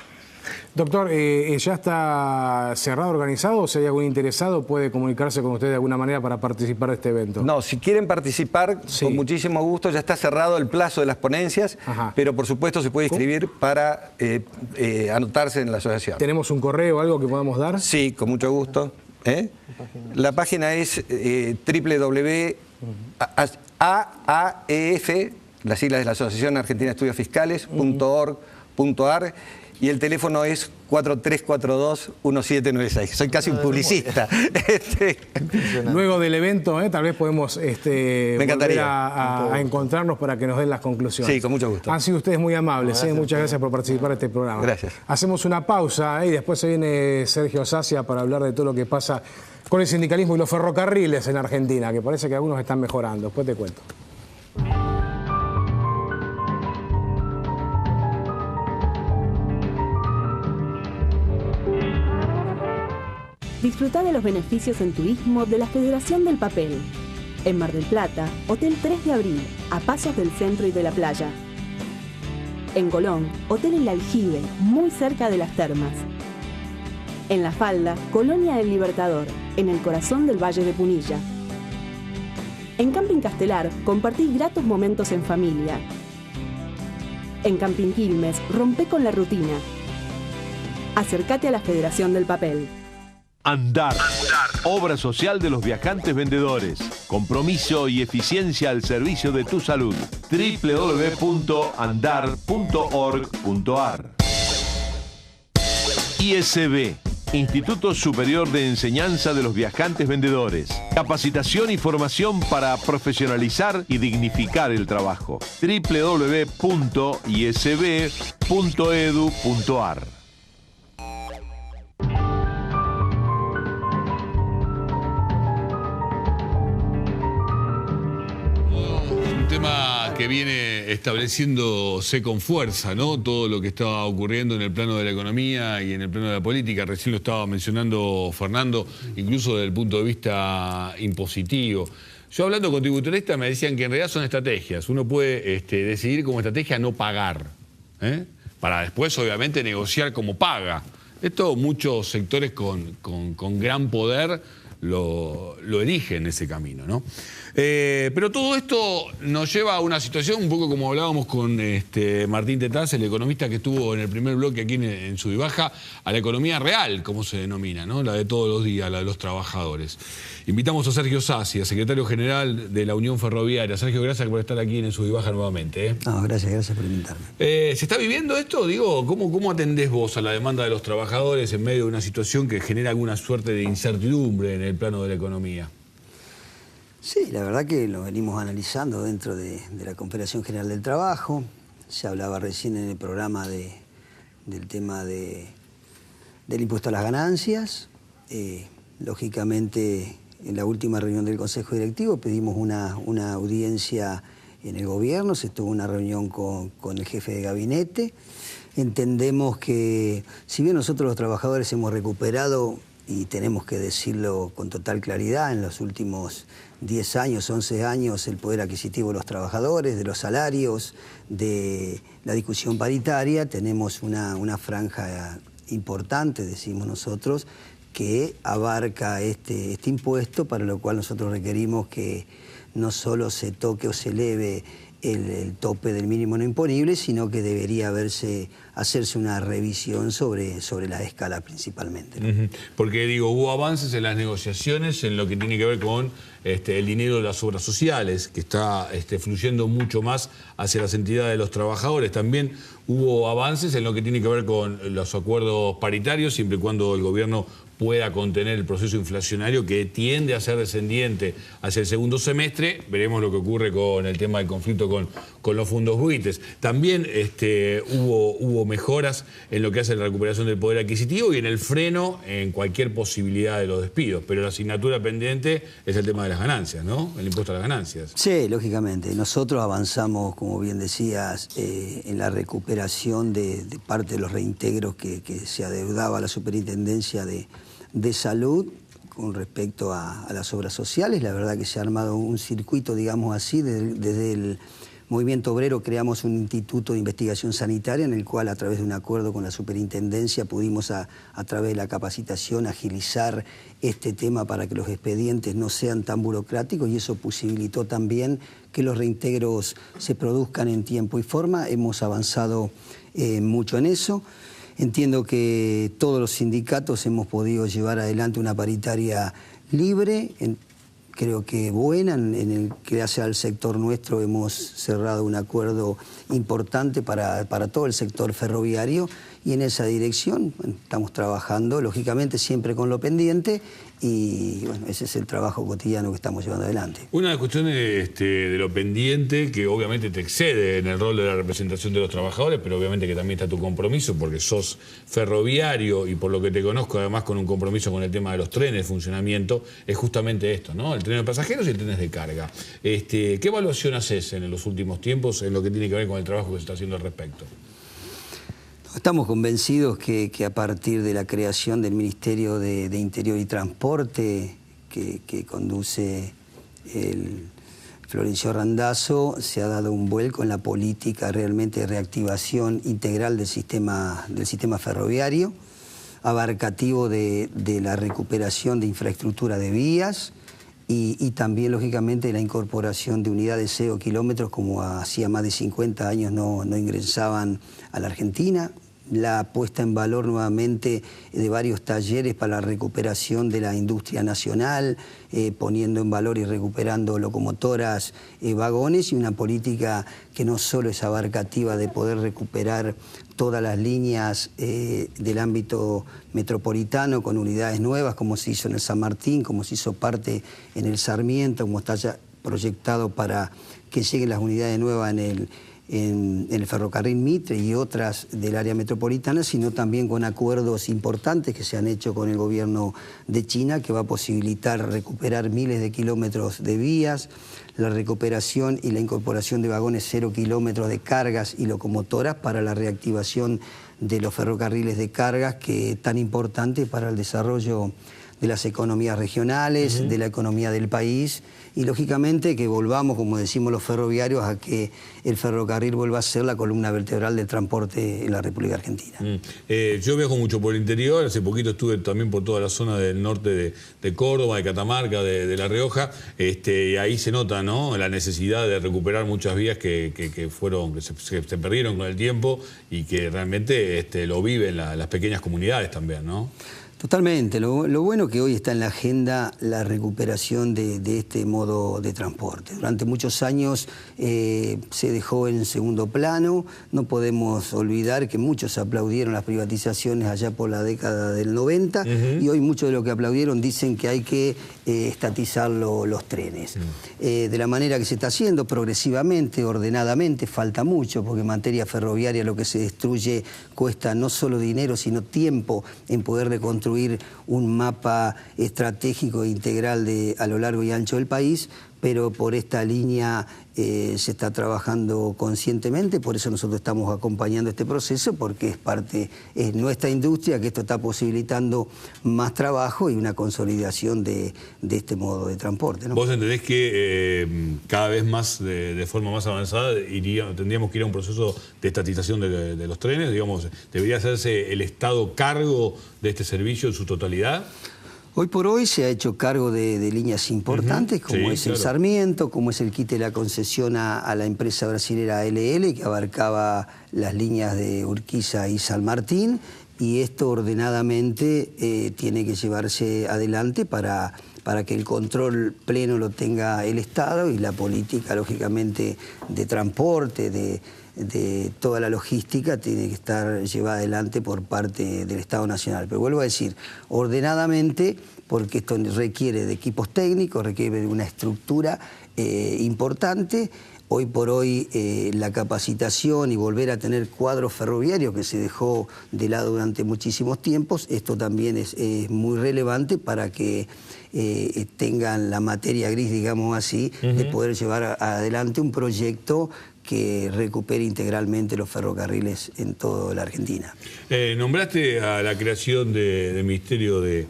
Doctor, ¿ya está cerrado, organizado, o si hay algún interesado puede comunicarse con usted de alguna manera para participar de este evento? No, si quieren participar, sí, con muchísimo gusto. Ya está cerrado el plazo de las ponencias, pero por supuesto se puede inscribir para anotarse en la asociación. ¿Tenemos un correo o algo que podamos dar? Sí, con mucho gusto. La página es AAEF, las siglas de la Asociación Argentina de Estudios Fiscales, .org.ar, y el teléfono es 4342-1796. Soy casi un publicista. Luego del evento, tal vez podemos Me encantaría. volver a encontrarnos para que nos den las conclusiones. Sí, con mucho gusto. Han sido ustedes muy amables. Muchas gracias por participar en este programa. Gracias. Hacemos una pausa y después se viene Sergio Sacia para hablar de todo lo que pasa con el sindicalismo y los ferrocarriles en Argentina, que parece que algunos están mejorando. Después te cuento. Disfruta de los beneficios en turismo de la Federación del Papel. En Mar del Plata, Hotel 3 de Abril, a pasos del centro y de la playa. En Colón, Hotel El Aljibe, muy cerca de las termas. En La Falda, Colonia del Libertador, en el corazón del Valle de Punilla. En Camping Castelar, compartí gratos momentos en familia. En Camping Quilmes, rompe con la rutina. Acércate a la Federación del Papel. Andar. Obra social de los viajantes vendedores. Compromiso y eficiencia al servicio de tu salud. www.andar.org.ar. ISB, Instituto Superior de Enseñanza de los Viajantes Vendedores. Capacitación y formación para profesionalizar y dignificar el trabajo. www.isb.edu.ar. Tema que viene estableciéndose con fuerza, ¿no? Todo lo que estaba ocurriendo en el plano de la economía y en el plano de la política. Recién lo estaba mencionando Fernando, incluso desde el punto de vista impositivo. Yo hablando con tributistas me decían que en realidad son estrategias. Uno puede decidir como estrategia no pagar, para después obviamente negociar como paga. Esto muchos sectores con gran poder lo eligen ese camino, ¿no? Pero todo esto nos lleva a una situación un poco como hablábamos con Martín Tetaz, el economista que estuvo en el primer bloque aquí en Sub y Baja, a la economía real, como se denomina, ¿no? La de todos los días, la de los trabajadores. Invitamos a Sergio Sacia, secretario general de la Unión Ferroviaria. Sergio, gracias por estar aquí en Sub y Baja nuevamente. No, gracias por invitarme. ¿Se está viviendo esto? Digo, ¿cómo atendés vos a la demanda de los trabajadores en medio de una situación que genera alguna suerte de incertidumbre en el plano de la economía? Sí, la verdad que lo venimos analizando dentro de la Confederación General del Trabajo. Se hablaba recién en el programa del tema del impuesto a las ganancias. Lógicamente, en la última reunión del Consejo Directivo pedimos una audiencia en el gobierno, se tuvo una reunión con el jefe de gabinete. Entendemos que, si bien nosotros los trabajadores hemos recuperado, y tenemos que decirlo con total claridad, en los últimos 10 años, 11 años, el poder adquisitivo de los trabajadores, de los salarios, de la discusión paritaria, tenemos una franja importante, decimos nosotros, que abarca este impuesto, para lo cual nosotros requerimos que no solo se toque o se eleve el tope del mínimo no imponible, sino que debería hacerse una revisión sobre la escala principalmente, ¿no? Porque digo, hubo avances en las negociaciones en lo que tiene que ver con el dinero de las obras sociales, que está fluyendo mucho más hacia las entidades de los trabajadores. También hubo avances en lo que tiene que ver con los acuerdos paritarios, siempre y cuando el gobierno pueda contener el proceso inflacionario que tiende a ser descendiente hacia el segundo semestre. Veremos lo que ocurre con el tema del conflicto con los fondos buitres. También hubo mejoras en lo que hace la recuperación del poder adquisitivo y en el freno en cualquier posibilidad de los despidos. Pero la asignatura pendiente es el tema de las ganancias, ¿no? El impuesto a las ganancias. Sí, lógicamente. Nosotros avanzamos, como bien decías, en la recuperación de parte de los reintegros que se adeudaba a la Superintendencia de Salud con respecto a las obras sociales. La verdad que se ha armado un circuito, digamos así, desde el Movimiento Obrero creamos un instituto de investigación sanitaria en el cual, a través de un acuerdo con la Superintendencia, pudimos a través de la capacitación agilizar este tema para que los expedientes no sean tan burocráticos, y eso posibilitó también que los reintegros se produzcan en tiempo y forma. Hemos avanzado mucho en eso. Entiendo que todos los sindicatos hemos podido llevar adelante una paritaria libre, creo que buena. En el que hace al sector nuestro hemos cerrado un acuerdo importante para todo el sector ferroviario, y en esa dirección estamos trabajando, lógicamente siempre con lo pendiente, y bueno, ese es el trabajo cotidiano que estamos llevando adelante. Una de las cuestiones de lo pendiente, que obviamente te excede en el rol de la representación de los trabajadores, pero obviamente que también está tu compromiso, porque sos ferroviario y por lo que te conozco, además con un compromiso con el tema de los trenes, funcionamiento, es justamente esto, ¿no? El tren de pasajeros y el tren de carga. ¿Qué evaluación haces en los últimos tiempos en lo que tiene que ver con el trabajo que se está haciendo al respecto? Estamos convencidos que a partir de la creación del Ministerio de Interior y Transporte, que conduce el Florencio Randazzo, se ha dado un vuelco en la política realmente de reactivación integral del sistema ferroviario, abarcativo de la recuperación de infraestructura de vías y también, lógicamente, la incorporación de unidades 0 kilómetros, como hacía más de 50 años no ingresaban a la Argentina. La puesta en valor nuevamente de varios talleres para la recuperación de la industria nacional, poniendo en valor y recuperando locomotoras, vagones, y una política que no solo es abarcativa de poder recuperar todas las líneas del ámbito metropolitano con unidades nuevas, como se hizo en el San Martín, como se hizo parte en el Sarmiento, como está ya proyectado para que lleguen las unidades nuevas en el ferrocarril Mitre y otras del área metropolitana, sino también con acuerdos importantes que se han hecho con el gobierno de China, que va a posibilitar recuperar miles de kilómetros de vías, la recuperación y la incorporación de vagones 0 kilómetros de cargas y locomotoras para la reactivación de los ferrocarriles de cargas, que es tan importante para el desarrollo de las economías regionales, de la economía del país, y lógicamente que volvamos, como decimos los ferroviarios, a que el ferrocarril vuelva a ser la columna vertebral del transporte en la República Argentina. Yo viajo mucho por el interior, hace poquito estuve también por toda la zona del norte de Córdoba, de Catamarca, de La Rioja, y ahí se nota, ¿no?, la necesidad de recuperar muchas vías que se perdieron con el tiempo y que realmente lo viven las pequeñas comunidades también, ¿no? Totalmente. Lo bueno que hoy está en la agenda la recuperación de este modo de transporte. Durante muchos años se dejó en segundo plano. No podemos olvidar que muchos aplaudieron las privatizaciones allá por la década del 90 y hoy muchos de los que aplaudieron dicen que hay que estatizar los trenes. De la manera que se está haciendo, progresivamente, ordenadamente, falta mucho, porque en materia ferroviaria lo que se destruye cuesta no solo dinero, sino tiempo en poder reconstruir un mapa estratégico e integral a lo largo y ancho del país, pero por esta línea se está trabajando conscientemente, por eso nosotros estamos acompañando este proceso, porque es nuestra industria que esto está posibilitando más trabajo y una consolidación de este modo de transporte, ¿no? ¿Vos entendés que cada vez más, de forma más avanzada, tendríamos que ir a un proceso de estatización de los trenes? Digamos, ¿debería hacerse el Estado cargo de este servicio en su totalidad? Hoy por hoy se ha hecho cargo de líneas importantes, como es el Sarmiento, como es el quite de la concesión a la empresa brasilera LL, que abarcaba las líneas de Urquiza y San Martín, y esto ordenadamente tiene que llevarse adelante para que el control pleno lo tenga el Estado, y la política, lógicamente, de transporte, de toda la logística tiene que estar llevada adelante por parte del Estado Nacional. Pero vuelvo a decir, ordenadamente, porque esto requiere de equipos técnicos, requiere de una estructura importante. Hoy por hoy la capacitación y volver a tener cuadros ferroviarios que se dejó de lado durante muchísimos tiempos, esto también es muy relevante para que tengan la materia gris, digamos así, de poder llevar adelante un proyecto que recupere integralmente los ferrocarriles en toda la Argentina. Nombraste a la creación del Ministerio de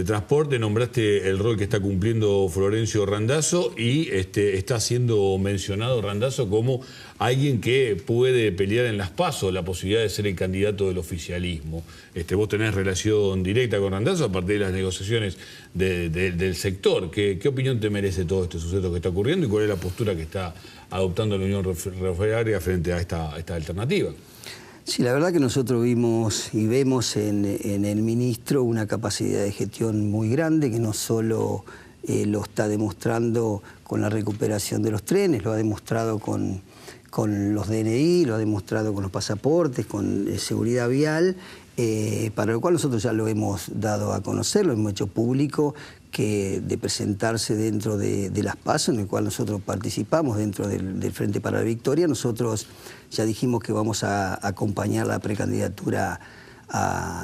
Transporte, nombraste el rol que está cumpliendo Florencio Randazzo y está siendo mencionado Randazzo como alguien que puede pelear en las PASO la posibilidad de ser el candidato del oficialismo. Vos tenés relación directa con Randazzo a partir de las negociaciones del sector. ¿Qué opinión te merece todo este suceso que está ocurriendo y cuál es la postura que está adoptando la Unión Ferroviaria frente a esta alternativa? Sí, la verdad que nosotros vimos y vemos en el ministro una capacidad de gestión muy grande, que no solo lo está demostrando con la recuperación de los trenes, lo ha demostrado con los DNI, lo ha demostrado con los pasaportes, con seguridad vial, para lo cual nosotros ya lo hemos dado a conocer, lo hemos hecho público, que de presentarse dentro de las PASO, en el cual nosotros participamos dentro del Frente para la Victoria. Nosotros ya dijimos que vamos a acompañar la precandidatura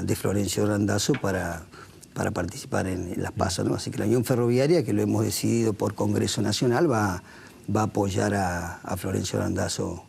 de Florencio Randazzo para participar en las PASO, ¿no? Así que la Unión Ferroviaria, que lo hemos decidido por Congreso Nacional, va a apoyar a Florencio Randazzo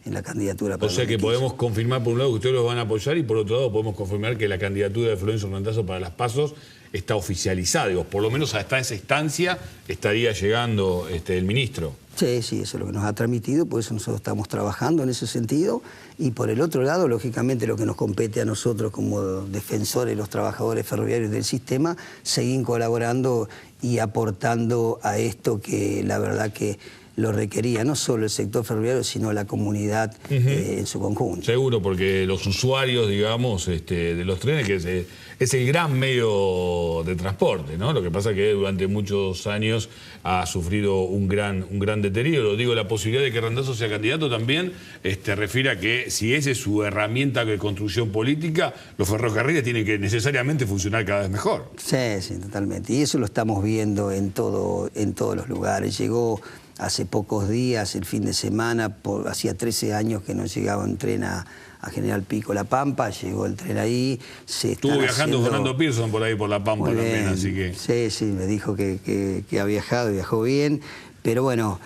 en la candidatura. O sea que podemos confirmar por un lado que ustedes los van a apoyar y por otro lado podemos confirmar que la candidatura de Florencio Randazzo para las PASO está oficializada. Digo, por lo menos hasta esa instancia estaría llegando el ministro. Sí, sí, eso es lo que nos ha transmitido, por eso nosotros estamos trabajando en ese sentido. Y por el otro lado, lógicamente, lo que nos compete a nosotros como defensores, los trabajadores ferroviarios del sistema, seguir colaborando y aportando a esto que la verdad que lo requería no solo el sector ferroviario, sino la comunidad en su conjunto. Seguro, porque los usuarios, digamos, de los trenes, que es el gran medio de transporte, ¿no? Lo que pasa es que durante muchos años ha sufrido un gran deterioro. Digo, la posibilidad de que Randazzo sea candidato también refiere a que si esa es su herramienta de construcción política, los ferrocarriles tienen que necesariamente funcionar cada vez mejor. Sí, sí, totalmente. Y eso lo estamos viendo en todos los lugares. Llegó hace pocos días, el fin de semana, hacía 13 años que no llegaba un tren a General Pico, La Pampa, llegó el tren ahí. Estuvo viajando Fernando Pearson por ahí, por La Pampa también, así que... Sí, sí, me dijo que ha viajó bien, pero bueno,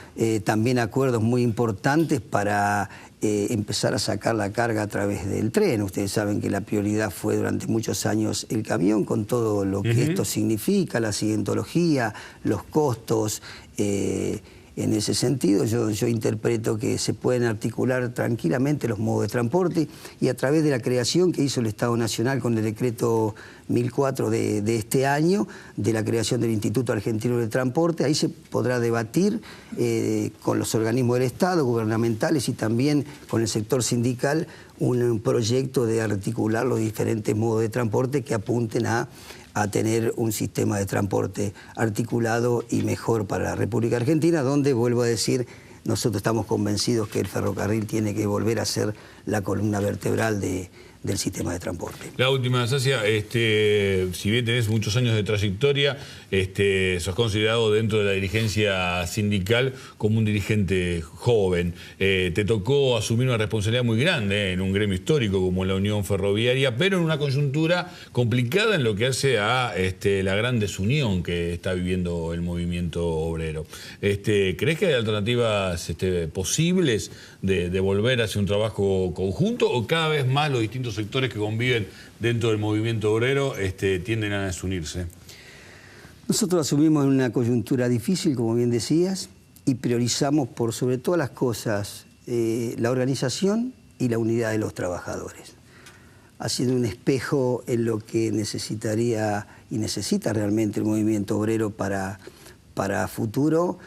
también acuerdos muy importantes para empezar a sacar la carga a través del tren. Ustedes saben que la prioridad fue durante muchos años el camión, con todo lo que esto significa, la accidentología, los costos. En ese sentido, yo interpreto que se pueden articular tranquilamente los modos de transporte y a través de la creación que hizo el Estado Nacional con el decreto 1004 de este año, de la creación del Instituto Argentino de Transporte, ahí se podrá debatir con los organismos del Estado, gubernamentales y también con el sector sindical, un proyecto de articular los diferentes modos de transporte que apunten a tener un sistema de transporte articulado y mejor para la República Argentina, donde, vuelvo a decir, nosotros estamos convencidos que el ferrocarril tiene que volver a ser la columna vertebral del sistema de transporte. La última, Sacia, si bien tenés muchos años de trayectoria, sos considerado dentro de la dirigencia sindical como un dirigente joven. Te tocó asumir una responsabilidad muy grande en un gremio histórico como la Unión Ferroviaria, pero en una coyuntura complicada en lo que hace a la gran desunión que está viviendo el movimiento obrero. ¿Crees que hay alternativas posibles de volver hacia un trabajo conjunto o cada vez más los distintos sectores que conviven dentro del movimiento obrero tienden a desunirse? Nosotros asumimos una coyuntura difícil, como bien decías, y priorizamos por sobre todas las cosas la organización y la unidad de los trabajadores. Haciendo un espejo en lo que necesitaría y necesita realmente el movimiento obrero para futuro,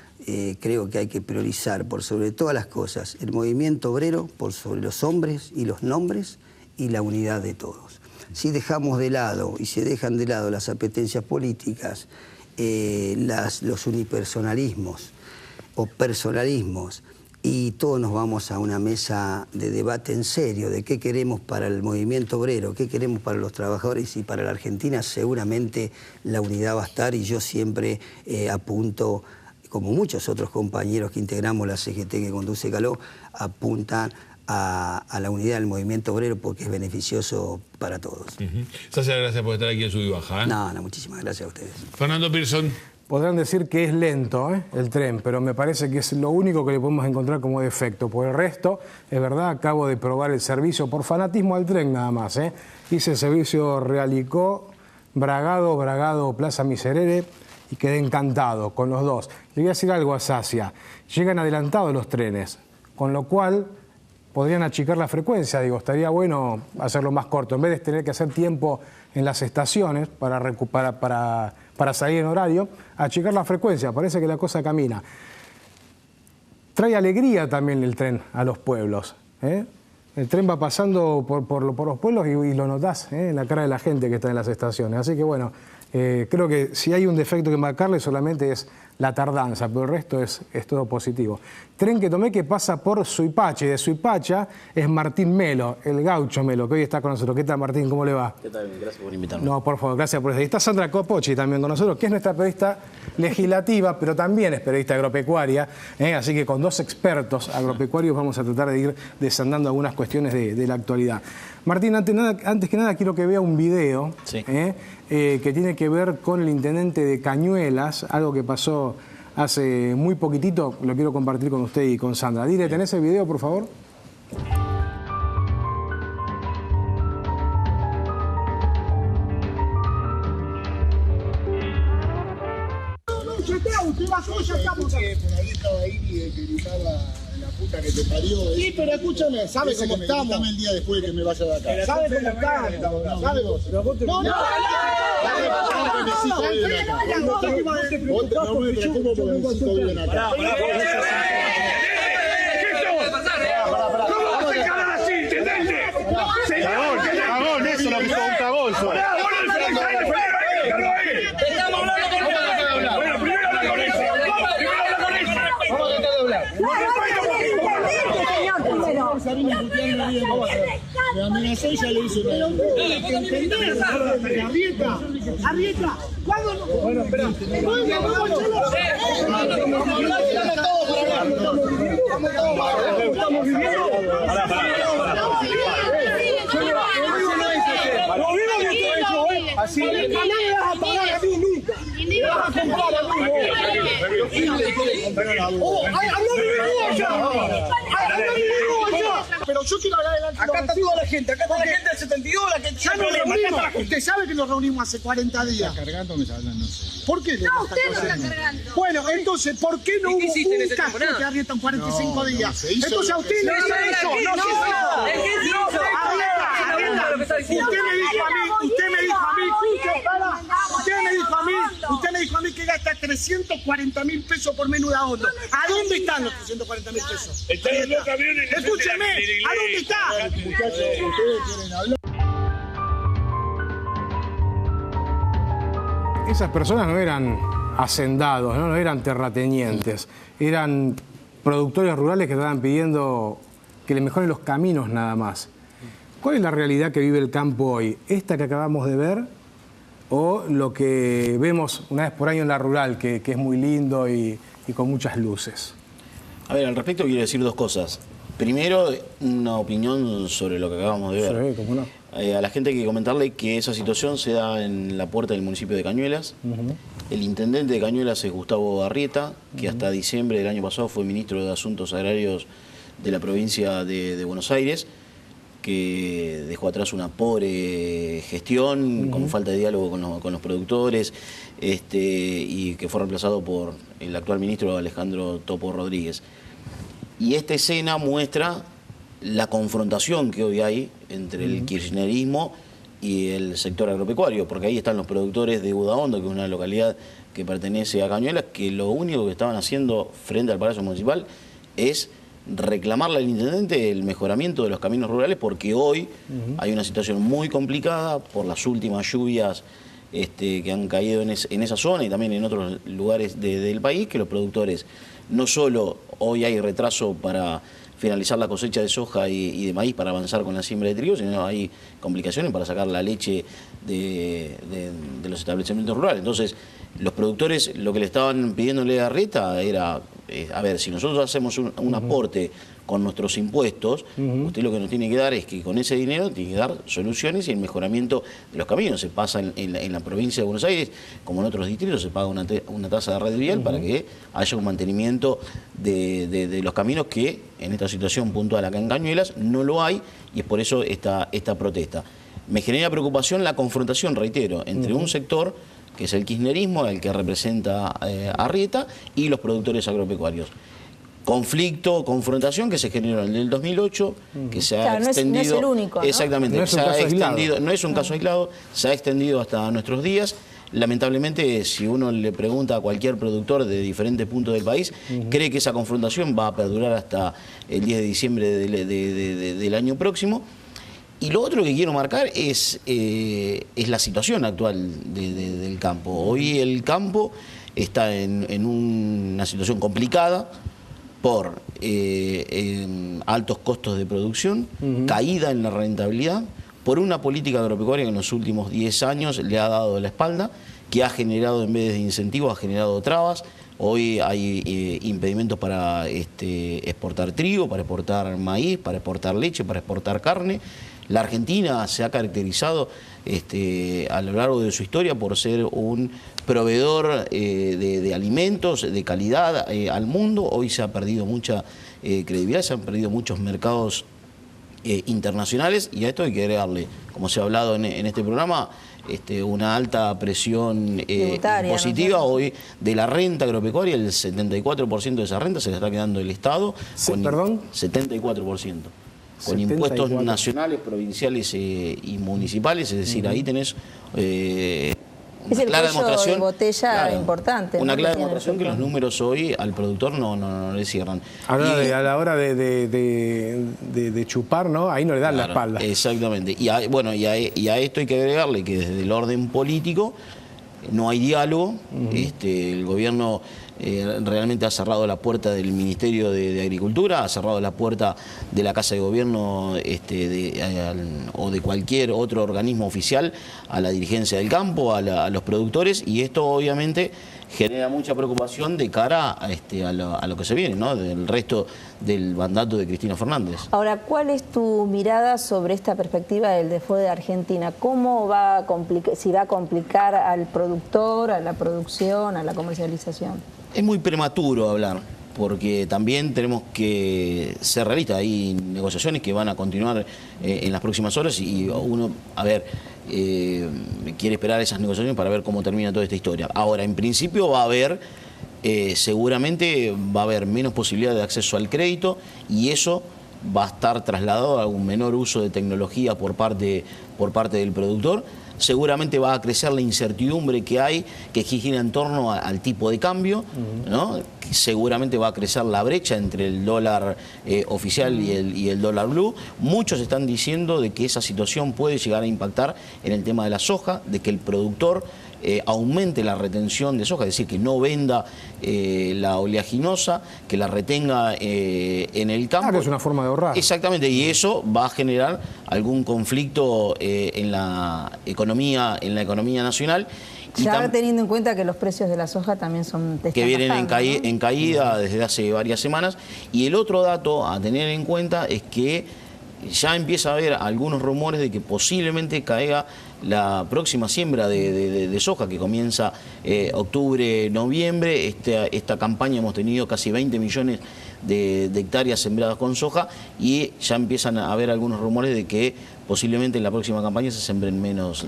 creo que hay que priorizar por sobre todas las cosas el movimiento obrero, por sobre los hombres y los nombres, y la unidad de todos. Si dejamos de lado y se dejan de lado las apetencias políticas, los unipersonalismos o personalismos, y todos nos vamos a una mesa de debate en serio de qué queremos para el movimiento obrero, qué queremos para los trabajadores y para la Argentina, seguramente la unidad va a estar, y yo siempre apunto, como muchos otros compañeros que integramos la CGT que conduce Caló, apuntan a la unidad del movimiento obrero porque es beneficioso para todos. Sacia, gracias por estar aquí en Sub y Baja. No, muchísimas gracias a ustedes. Fernando Pearson. Podrán decir que es lento el tren, pero me parece que es lo único que le podemos encontrar como defecto. Por el resto, es verdad, acabo de probar el servicio por fanatismo al tren nada más. Hice el servicio Realicó, Bragado, Plaza Miserere, y quedé encantado con los dos. Le voy a decir algo a Sacia. Llegan adelantados los trenes, con lo cual podrían achicar la frecuencia. Digo, estaría bueno hacerlo más corto. En vez de tener que hacer tiempo en las estaciones para salir en horario, achicar la frecuencia. Parece que la cosa camina. Trae alegría también el tren a los pueblos. El tren va pasando por los pueblos y lo notás en la cara de la gente que está en las estaciones. Así que bueno, Creo que si hay un defecto que marcarle solamente es la tardanza, pero el resto es todo positivo. Tren que tomé que pasa por Suipacha, y de Suipacha es Martín Melo, el gaucho Melo, que hoy está con nosotros. ¿Qué tal, Martín? ¿Cómo le va? ¿Qué tal? Gracias por invitarme. No, por favor, gracias por eso. Y está Sandra Copochi también con nosotros, que es nuestra periodista legislativa, pero también es periodista agropecuaria, así que con dos expertos agropecuarios vamos a tratar de ir desandando algunas cuestiones de la actualidad. Martín, antes que nada quiero que vea un video que tiene que ver con el intendente de Cañuelas, algo que pasó hace muy poquitito, lo quiero compartir con usted y con Sandra. Dile, ¿tenés el video, por favor? Puta que te parió. Sí, pero escúchame, ¿sabe cómo estamos? Dame el día después que me vaya de acá. ¿Sabe cómo estamos? ¿Sabe vos? No, no, cagón, eso es lo que son, un cagón. Me amenazó y ya le hizo Arrieta, ¿cuándo no? Bueno, espera. Estamos viviendo. Lo mismo que te he hecho, así. No me vas a pagar a mí nunca. Me vas a comprar a mí. Pero yo quiero hablar delante. Acá está toda la gente, acá está la gente del 72, la que ya nos reunimos. Usted sabe que nos reunimos hace 40 días. ¿Está cargando o me está hablando? ¿Por qué? No, usted no está cargando. Bueno, entonces, ¿por qué no hubo un caso que Arrieta en 45 días? Entonces a usted no se hizo. No se hizo. Usted me dijo a mí que gasta 340.000 pesos por menú de auto. ¿A dónde están los 340.000 pesos? Escúcheme, ¿a dónde está? Muchachos, ustedes quieren hablar. Esas personas no eran hacendados, no eran terratenientes, eran productores rurales que estaban pidiendo que le mejoren los caminos nada más. ¿Cuál es la realidad que vive el campo hoy? ¿Esta que acabamos de ver o lo que vemos una vez por año en la rural, que es muy lindo y con muchas luces? A ver, al respecto quiero decir dos cosas. Primero, una opinión sobre lo que acabamos de ver. Sí, cómo no. A la gente hay que comentarle que esa situación se da en la puerta del municipio de Cañuelas. El intendente de Cañuelas es Gustavo Arrieta, que hasta diciembre del año pasado fue ministro de Asuntos Agrarios de la provincia de Buenos Aires, que dejó atrás una pobre gestión, con falta de diálogo con los productores, y que fue reemplazado por el actual ministro Alejandro Topo Rodríguez. Y esta escena muestra la confrontación que hoy hay entre el kirchnerismo y el sector agropecuario, porque ahí están los productores de Udaondo, que es una localidad que pertenece a Cañuelas, que lo único que estaban haciendo frente al Palacio Municipal es reclamarle al intendente el mejoramiento de los caminos rurales, porque hoy hay una situación muy complicada por las últimas lluvias que han caído en esa zona y también en otros lugares del país, que los productores, no solo hoy hay retraso para finalizar la cosecha de soja y de maíz para avanzar con la siembra de trigo, sino hay complicaciones para sacar la leche de los establecimientos rurales. Entonces, los productores lo que le estaban pidiéndole a Arrieta era, a ver, si nosotros hacemos un aporte con nuestros impuestos, usted lo que nos tiene que dar es que con ese dinero tiene que dar soluciones y el mejoramiento de los caminos. Se pasa en la provincia de Buenos Aires, como en otros distritos, se paga una tasa de red vial para que haya un mantenimiento de los caminos, que en esta situación puntual acá en Cañuelas no lo hay, y es por eso esta protesta. Me genera preocupación la confrontación, reitero, entre un sector que es el kirchnerismo, el que representa a Arrieta, y los productores agropecuarios. Conflicto, confrontación que se generó en el 2008, que se ha extendido... No es el único, ¿no? Exactamente, no es un caso aislado. No es un caso aislado, se ha extendido hasta nuestros días. Lamentablemente, si uno le pregunta a cualquier productor de diferentes puntos del país, cree que esa confrontación va a perdurar hasta el 10 de diciembre del año próximo. Y lo otro que quiero marcar es la situación actual del campo. Hoy el campo está en una situación complicada por altos costos de producción, caída en la rentabilidad, por una política agropecuaria que en los últimos 10 años le ha dado la espalda, que ha generado, en vez de incentivos, ha generado trabas. Hoy hay impedimentos para exportar trigo, para exportar maíz, para exportar leche, para exportar carne. La Argentina se ha caracterizado a lo largo de su historia por ser un proveedor de alimentos de calidad al mundo. Hoy se ha perdido mucha credibilidad, se han perdido muchos mercados internacionales, y a esto hay que agregarle, como se ha hablado en este programa, una alta presión impositiva, ¿no? Hoy de la renta agropecuaria, el 74% de esa renta se la está quedando el Estado. ¿Perdón? 74%. Con impuestos nacionales, provinciales y municipales, es decir, ahí tenés es el clara demostración de botella importante. Una clara demostración que los números hoy al productor no le cierran. A la hora de chupar, ¿no? Ahí no le dan la espalda. Exactamente. Y a esto hay que agregarle que desde el orden político no hay diálogo. El gobierno realmente ha cerrado la puerta del Ministerio de Agricultura, ha cerrado la puerta de la Casa de Gobierno o de cualquier otro organismo oficial a la dirigencia del campo, a los productores, y esto obviamente genera mucha preocupación de cara a lo que se viene, ¿no? Del resto del mandato de Cristina Fernández. Ahora, ¿cuál es tu mirada sobre esta perspectiva del default de Argentina? ¿Cómo va a complicar al productor, a la producción, a la comercialización? Es muy prematuro hablar, porque también tenemos que ser realistas. Hay negociaciones que van a continuar en las próximas horas y uno, quiere esperar esas negociaciones para ver cómo termina toda esta historia. Ahora, en principio va a haber, seguramente va a haber menos posibilidad de acceso al crédito, y eso va a estar trasladado a un menor uso de tecnología por parte del productor. Seguramente va a crecer la incertidumbre que gira en torno al tipo de cambio, ¿no? Seguramente va a crecer la brecha entre el dólar oficial y el dólar blue. Muchos están diciendo de que esa situación puede llegar a impactar en el tema de la soja, de que el productor aumente la retención de soja, es decir, que no venda la oleaginosa, que la retenga en el campo. Que es una forma de ahorrar. Exactamente, y eso va a generar algún conflicto en la economía nacional. Ya teniendo en cuenta que los precios de la soja también que vienen bajando, en caída desde hace varias semanas. Y el otro dato a tener en cuenta es que ya empieza a haber algunos rumores de que posiblemente caiga la próxima siembra de soja, que comienza octubre, noviembre. Esta campaña hemos tenido casi 20 millones de hectáreas sembradas con soja, y ya empiezan a haber algunos rumores de que posiblemente en la próxima campaña se sembren menos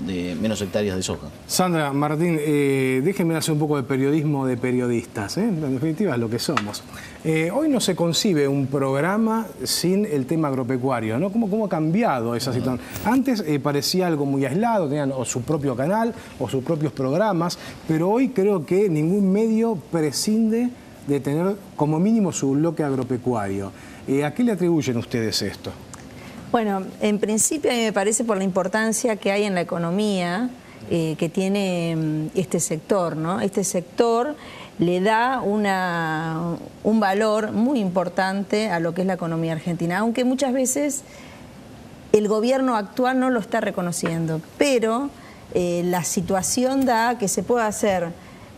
hectáreas de soja. Sandra, Martín, déjenme hacer un poco de periodismo de periodistas, en definitiva es lo que somos. Hoy no se concibe un programa sin el tema agropecuario, ¿no? ¿Cómo ha cambiado esa situación? Antes parecía algo muy aislado, tenían o su propio canal o sus propios programas, pero hoy creo que ningún medio prescinde de tener como mínimo su bloque agropecuario. ¿A qué le atribuyen ustedes esto? Bueno, en principio a mí me parece por la importancia que hay en la economía que tiene este sector, ¿no? Este sector le da un valor muy importante a lo que es la economía argentina, aunque muchas veces el gobierno actual no lo está reconociendo, pero la situación da que se pueda hacer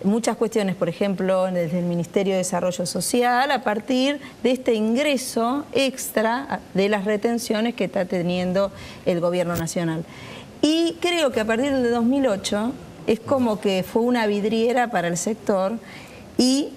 muchas cuestiones, por ejemplo, desde el Ministerio de Desarrollo Social, a partir de este ingreso extra de las retenciones que está teniendo el gobierno nacional. Y creo que a partir de 2008 es como que fue una vidriera para el sector, y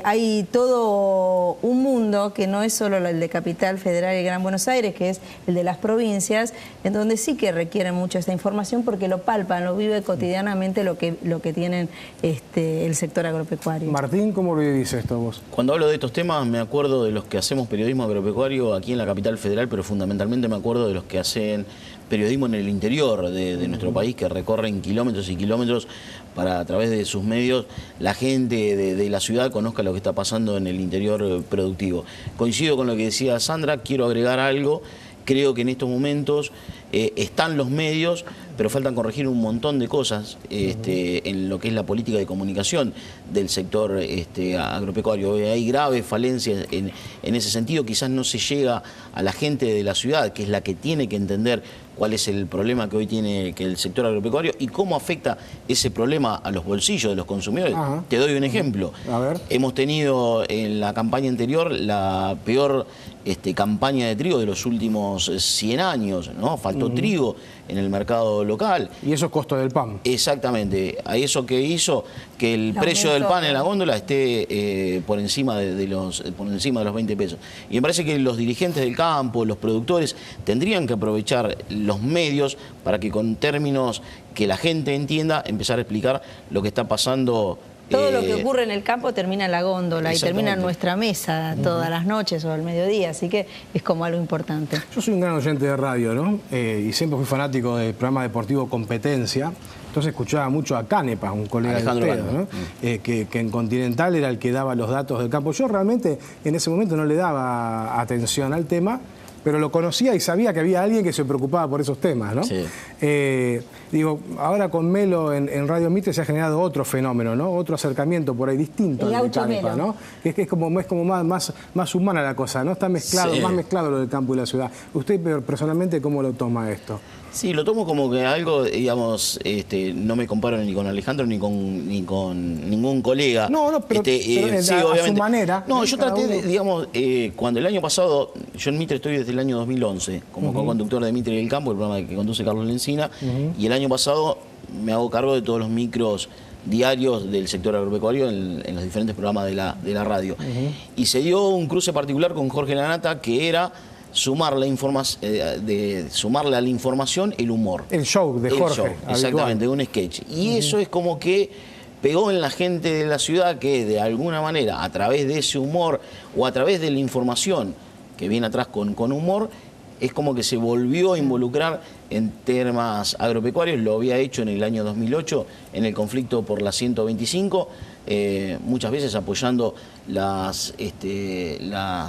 hay todo un mundo que no es solo el de Capital Federal y Gran Buenos Aires, que es el de las provincias, en donde sí que requieren mucho esta información porque lo palpan, lo vive cotidianamente lo que tienen el sector agropecuario. Martín, ¿cómo lo vivís esto vos? Cuando hablo de estos temas me acuerdo de los que hacemos periodismo agropecuario aquí en la Capital Federal, pero fundamentalmente me acuerdo de los que hacen periodismo en el interior de nuestro país, que recorren kilómetros y kilómetros para, a través de sus medios, la gente de la ciudad conozca lo que está pasando en el interior productivo. Coincido con lo que decía Sandra, quiero agregar algo Creo que en estos momentos están los medios, pero faltan corregir un montón de cosas en lo que es la política de comunicación del sector agropecuario. Hay graves falencias en ese sentido. Quizás no se llega a la gente de la ciudad, que es la que tiene que entender cuál es el problema que hoy tiene el sector agropecuario y cómo afecta ese problema a los bolsillos de los consumidores. Te doy un ejemplo. A ver. Hemos tenido en la campaña anterior la peor campaña de trigo de los últimos 100 años, ¿no? Faltó trigo en el mercado local. Y eso es costo del pan. Exactamente. A eso que hizo que el precio del pan en la góndola esté por encima de los 20 pesos. Y me parece que los dirigentes del campo, los productores, tendrían que aprovechar los medios para que con términos que la gente entienda, empezar a explicar lo que está pasando. Todo lo que ocurre en el campo termina en la góndola y termina en nuestra mesa todas las noches o al mediodía, así que es como algo importante. Yo soy un gran oyente de radio, ¿no? Y siempre fui fanático del programa deportivo Competencia. Entonces escuchaba mucho a Canepa, un colega de ustedes, ¿no? Que en Continental era el que daba los datos del campo. Yo realmente en ese momento no le daba atención al tema, pero lo conocía y sabía que había alguien que se preocupaba por esos temas, ¿no? Sí. Digo, ahora con Melo en Radio Mitre se ha generado otro fenómeno, ¿no? Otro acercamiento por ahí distinto al de Canepa, ¿no? Es como más humana la cosa, ¿no? Está mezclado, más mezclado lo del campo y la ciudad. ¿Usted personalmente cómo lo toma esto? Sí, lo tomo como que algo, digamos, no me comparo ni con Alejandro ni con ningún colega. No, pero sí, a su manera. No, yo traté, digamos, cuando el año pasado, yo en Mitre estoy desde el año 2011, como co-conductor de Mitre y el Campo, el programa que conduce Carlos Lencina, y el año pasado me hago cargo de todos los micros diarios del sector agropecuario en los diferentes programas de la radio. Y se dio un cruce particular con Jorge Lanata, que era sumarle a la información el humor. El show de Jorge. Exactamente, un sketch. Y eso es como que pegó en la gente de la ciudad que de alguna manera, a través de ese humor o a través de la información que viene atrás con humor, es como que se volvió a involucrar en temas agropecuarios. Lo había hecho en el año 2008 en el conflicto por la 125, muchas veces apoyando las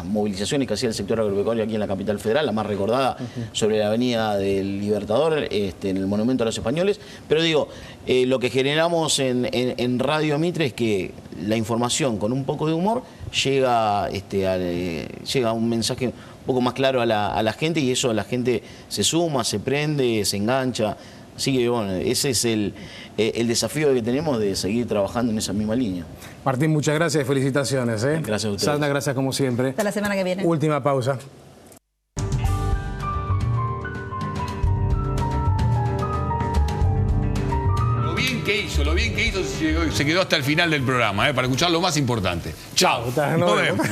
movilizaciones que hacía el sector agropecuario aquí en la capital federal, la más recordada sobre la avenida del Libertador, en el Monumento a los Españoles. Pero digo, lo que generamos en Radio Mitre es que la información con un poco de humor llega a un mensaje un poco más claro a la gente, y eso la gente se suma, se prende, se engancha. Así que bueno, ese es el desafío que tenemos, de seguir trabajando en esa misma línea. Martín, muchas gracias y felicitaciones. Gracias a ustedes. Sandra, gracias como siempre. Hasta la semana que viene. Última pausa. Lo bien que hizo, se quedó hasta el final del programa, para escuchar lo más importante. Chao. Nos vemos.